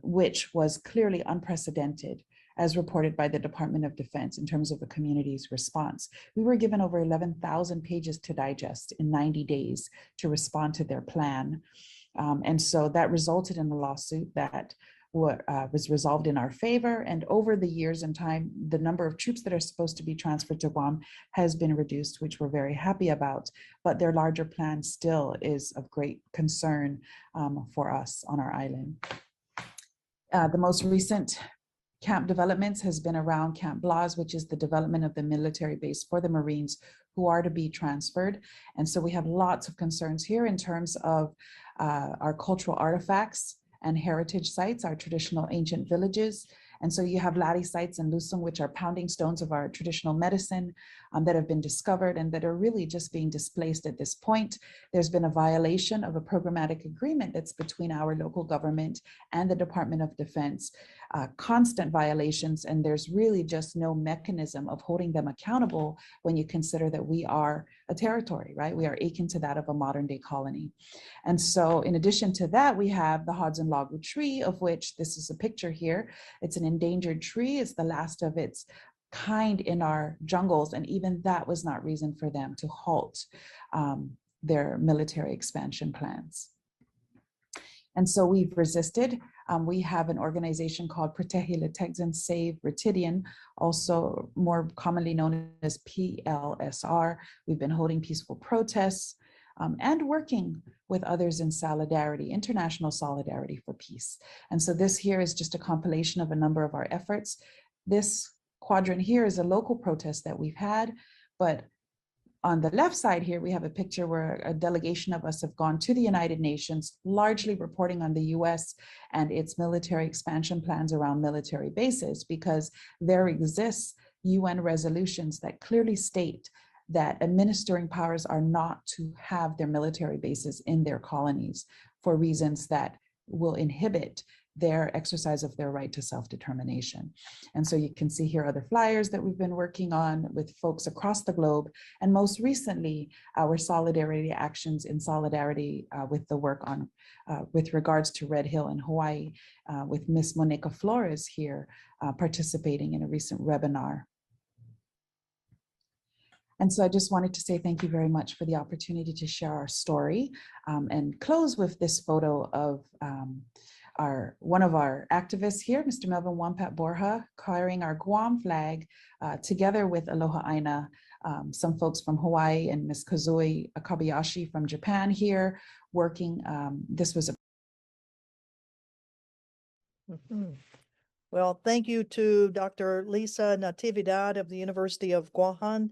which was clearly unprecedented as reported by the Department of Defense in terms of the community's response. We were given over 11,000 pages to digest in 90 days to respond to their plan. And so that resulted in a lawsuit that was resolved in our favor. And over the years and time, the number of troops that are supposed to be transferred to Guam has been reduced, which we're very happy about. But their larger plan still is of great concern for us on our island. The most recent camp developments has been around Camp Blas, which is the development of the military base for the Marines who are to be transferred. And so we have lots of concerns here in terms of our cultural artifacts and heritage sites, our traditional ancient villages. And so you have latte sites in Lusung, which are pounding stones of our traditional medicine that have been discovered and that are really just being displaced at this point. There's been a violation of a programmatic agreement that's between our local government and the Department of Defense, constant violations, and there's really just no mechanism of holding them accountable when you consider that we are a territory, right? We are akin to that of a modern day colony. And so in addition to that, we have the Hodson Lagu tree, of which this is a picture here. It's an endangered tree. It's the last of its kind in our jungles. And even that was not reason for them to halt their military expansion plans. And so we've resisted. We have an organization called Protege Tegzan Save Retidian, also more commonly known as PLSR. We've been holding peaceful protests and working with others in solidarity, international solidarity for peace. And so this here is just a compilation of a number of our efforts. This quadrant here is a local protest that we've had, but on the left side here, we have a picture where a delegation of us have gone to the United Nations, largely reporting on the US and its military expansion plans around military bases, because there exists UN resolutions that clearly state that administering powers are not to have their military bases in their colonies for reasons that will inhibit their exercise of their right to self-determination. And so you can see here other flyers that we've been working on with folks across the globe. And most recently, our solidarity actions in solidarity with the work on, with regards to Red Hill in Hawaii, with Miss Monica Flores here participating in a recent webinar. And so I just wanted to say thank you very much for the opportunity to share our story and close with this photo of one of our activists here, Mr. Melvin Wampat Borja, carrying our Guam flag together with Aloha Aina, some folks from Hawaii, and Ms. Kazui Akabayashi from Japan here working. This was a Well, thank you to Dr. Lisa Natividad of the University of Guahan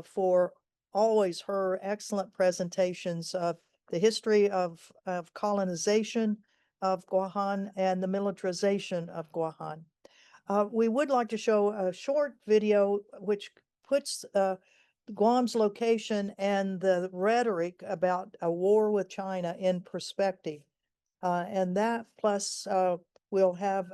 for always her excellent presentations of the history of colonization of Guahan and the militarization of Guahan. We would like to show a short video which puts Guam's location and the rhetoric about a war with China in perspective. And that plus we'll have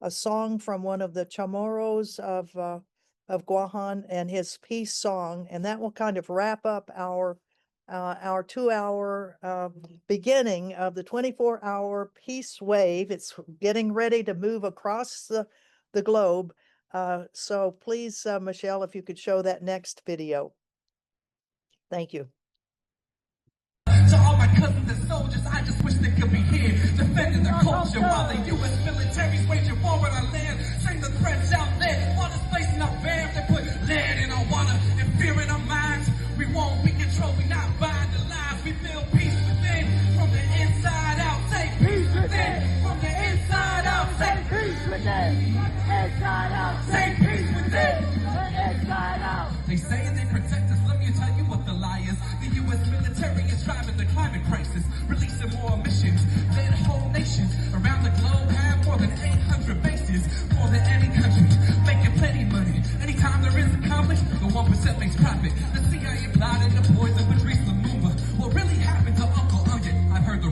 a song from one of the Chamorros of Guahan and his peace song, and that will kind of wrap up our 2-hour beginning of the 24-hour peace wave. It's getting ready to move across the globe. So please, Michelle, if you could show that next video. Thank you. To all my cousins and soldiers, I just wish they could be here, defending their culture while the U.S. military's waging war on our land. Sing the threats out there, while displacing our fam. They put lead in our water and fear in our minds. We won't be controlled, we not buying the lies. We feel peace within, from the inside out. Say peace within, from the inside out. Say peace within, inside out. Say peace within, inside out. They say they protect us, let me tell you what the lie is. The U.S. military is driving the climate crisis, releasing more emissions than whole nations around the globe have more than 800 bases, more than any country, making plenty money. Anytime there is a conflict, the 1% makes profit. The CIA plotted the poison Patrice Lumumba. What really happened to Uncle Onion? I've heard the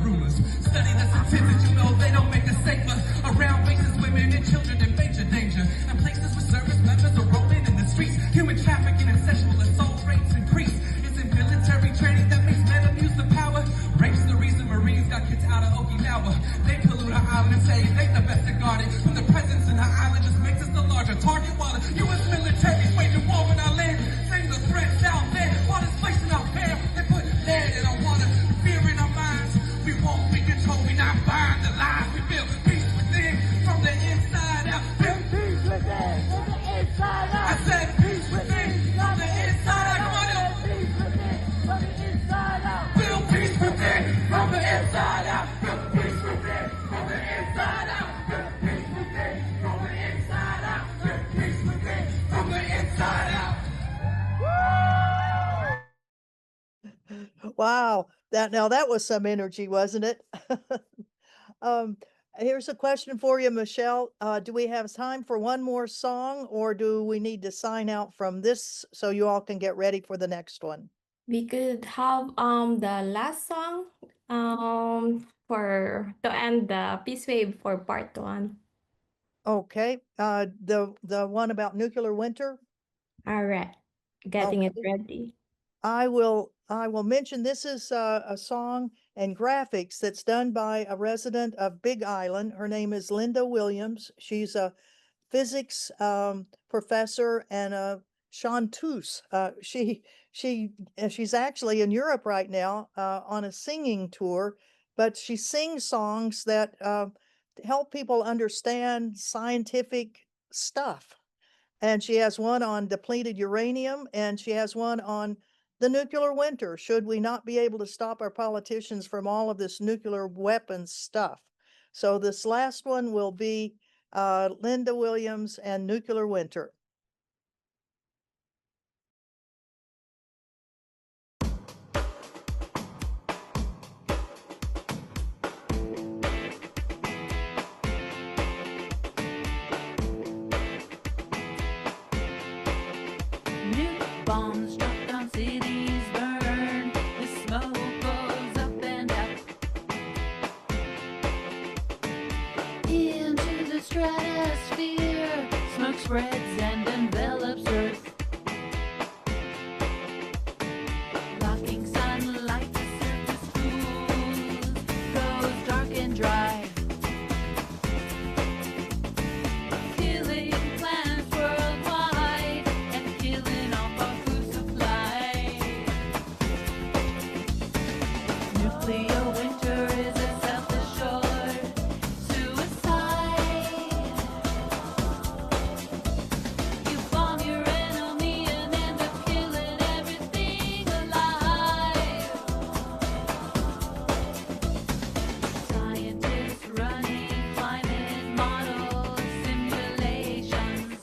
out of Okinawa. They pollute our island and say they the best to guard it. When the presence in our island just makes us the larger target. While the U.S. military is waging war on our land, saying the threats out there, while displacing our hair, they put lead in our water, fear in our minds. We won't be controlled, we not buying the lies. We feel peace within, from the inside out. Feel peace within, from the inside out. I said peace within, from the inside out. Come on, yo. Peace within, from the inside out. Feel peace within, from the inside out. Feel peace within, from the inside out. Feel peace within, from the inside out. Feel peace within, from the inside out. Wow, that was some energy, wasn't it? Um, Here's a question for you, Michelle. Do we have time for one more song, or do we need to sign out from this so you all can get ready for the next one? We could have the last song for to end the Peace Wave for part 1. Okay, the one about nuclear winter? All right. Getting it Okay. ready. I will mention this is a song and graphics that's done by a resident of Big Island. Her name is Linda Williams. She's a physics professor and a chanteuse. She's actually in Europe right now on a singing tour, but she sings songs that help people understand scientific stuff. And she has one on depleted uranium, and she has one on the nuclear winter. Should we not be able to stop our politicians from all of this nuclear weapons stuff? So this last one will be Linda Williams and Nuclear Winter. Nuke bombs dropped on cities burn. The smoke goes up and up into the stratosphere. Smoke spreads and envelops Earth, blocking sunlight. The surface cools, goes dark and dry. Killing planets worldwide and killing off our food supply. Nuclear winter is a self-assured suicide. You bomb your enemy and end up killing everything alive. Scientists running climate model simulations.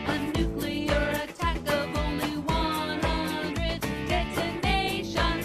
A nuclear attack of only 100 detonations.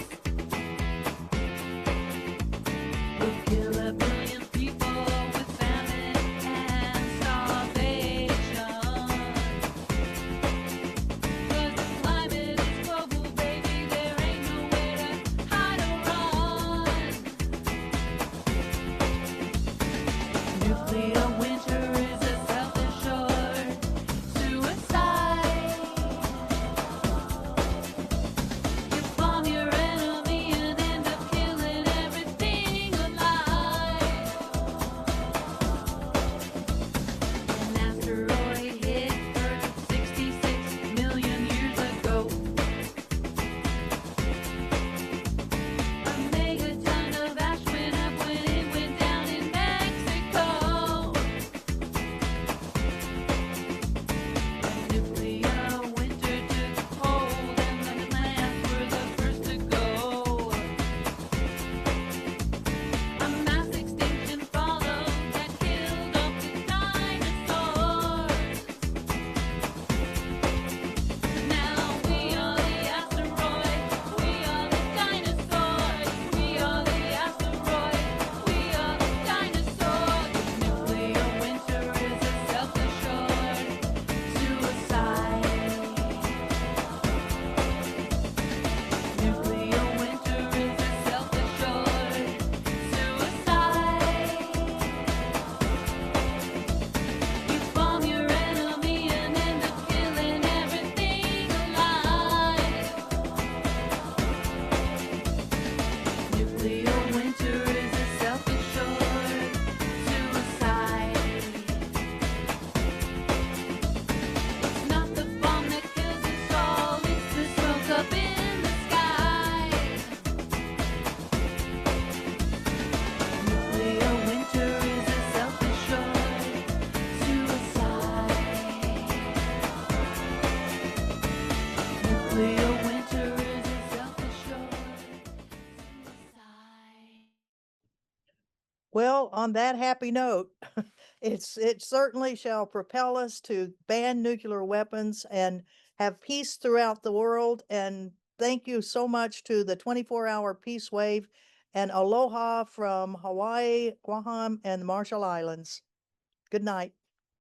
Well, on that happy note, it certainly shall propel us to ban nuclear weapons and have peace throughout the world. And thank you so much to the 24-hour peace wave, and aloha from Hawaii, Guam, and the Marshall Islands. Good night.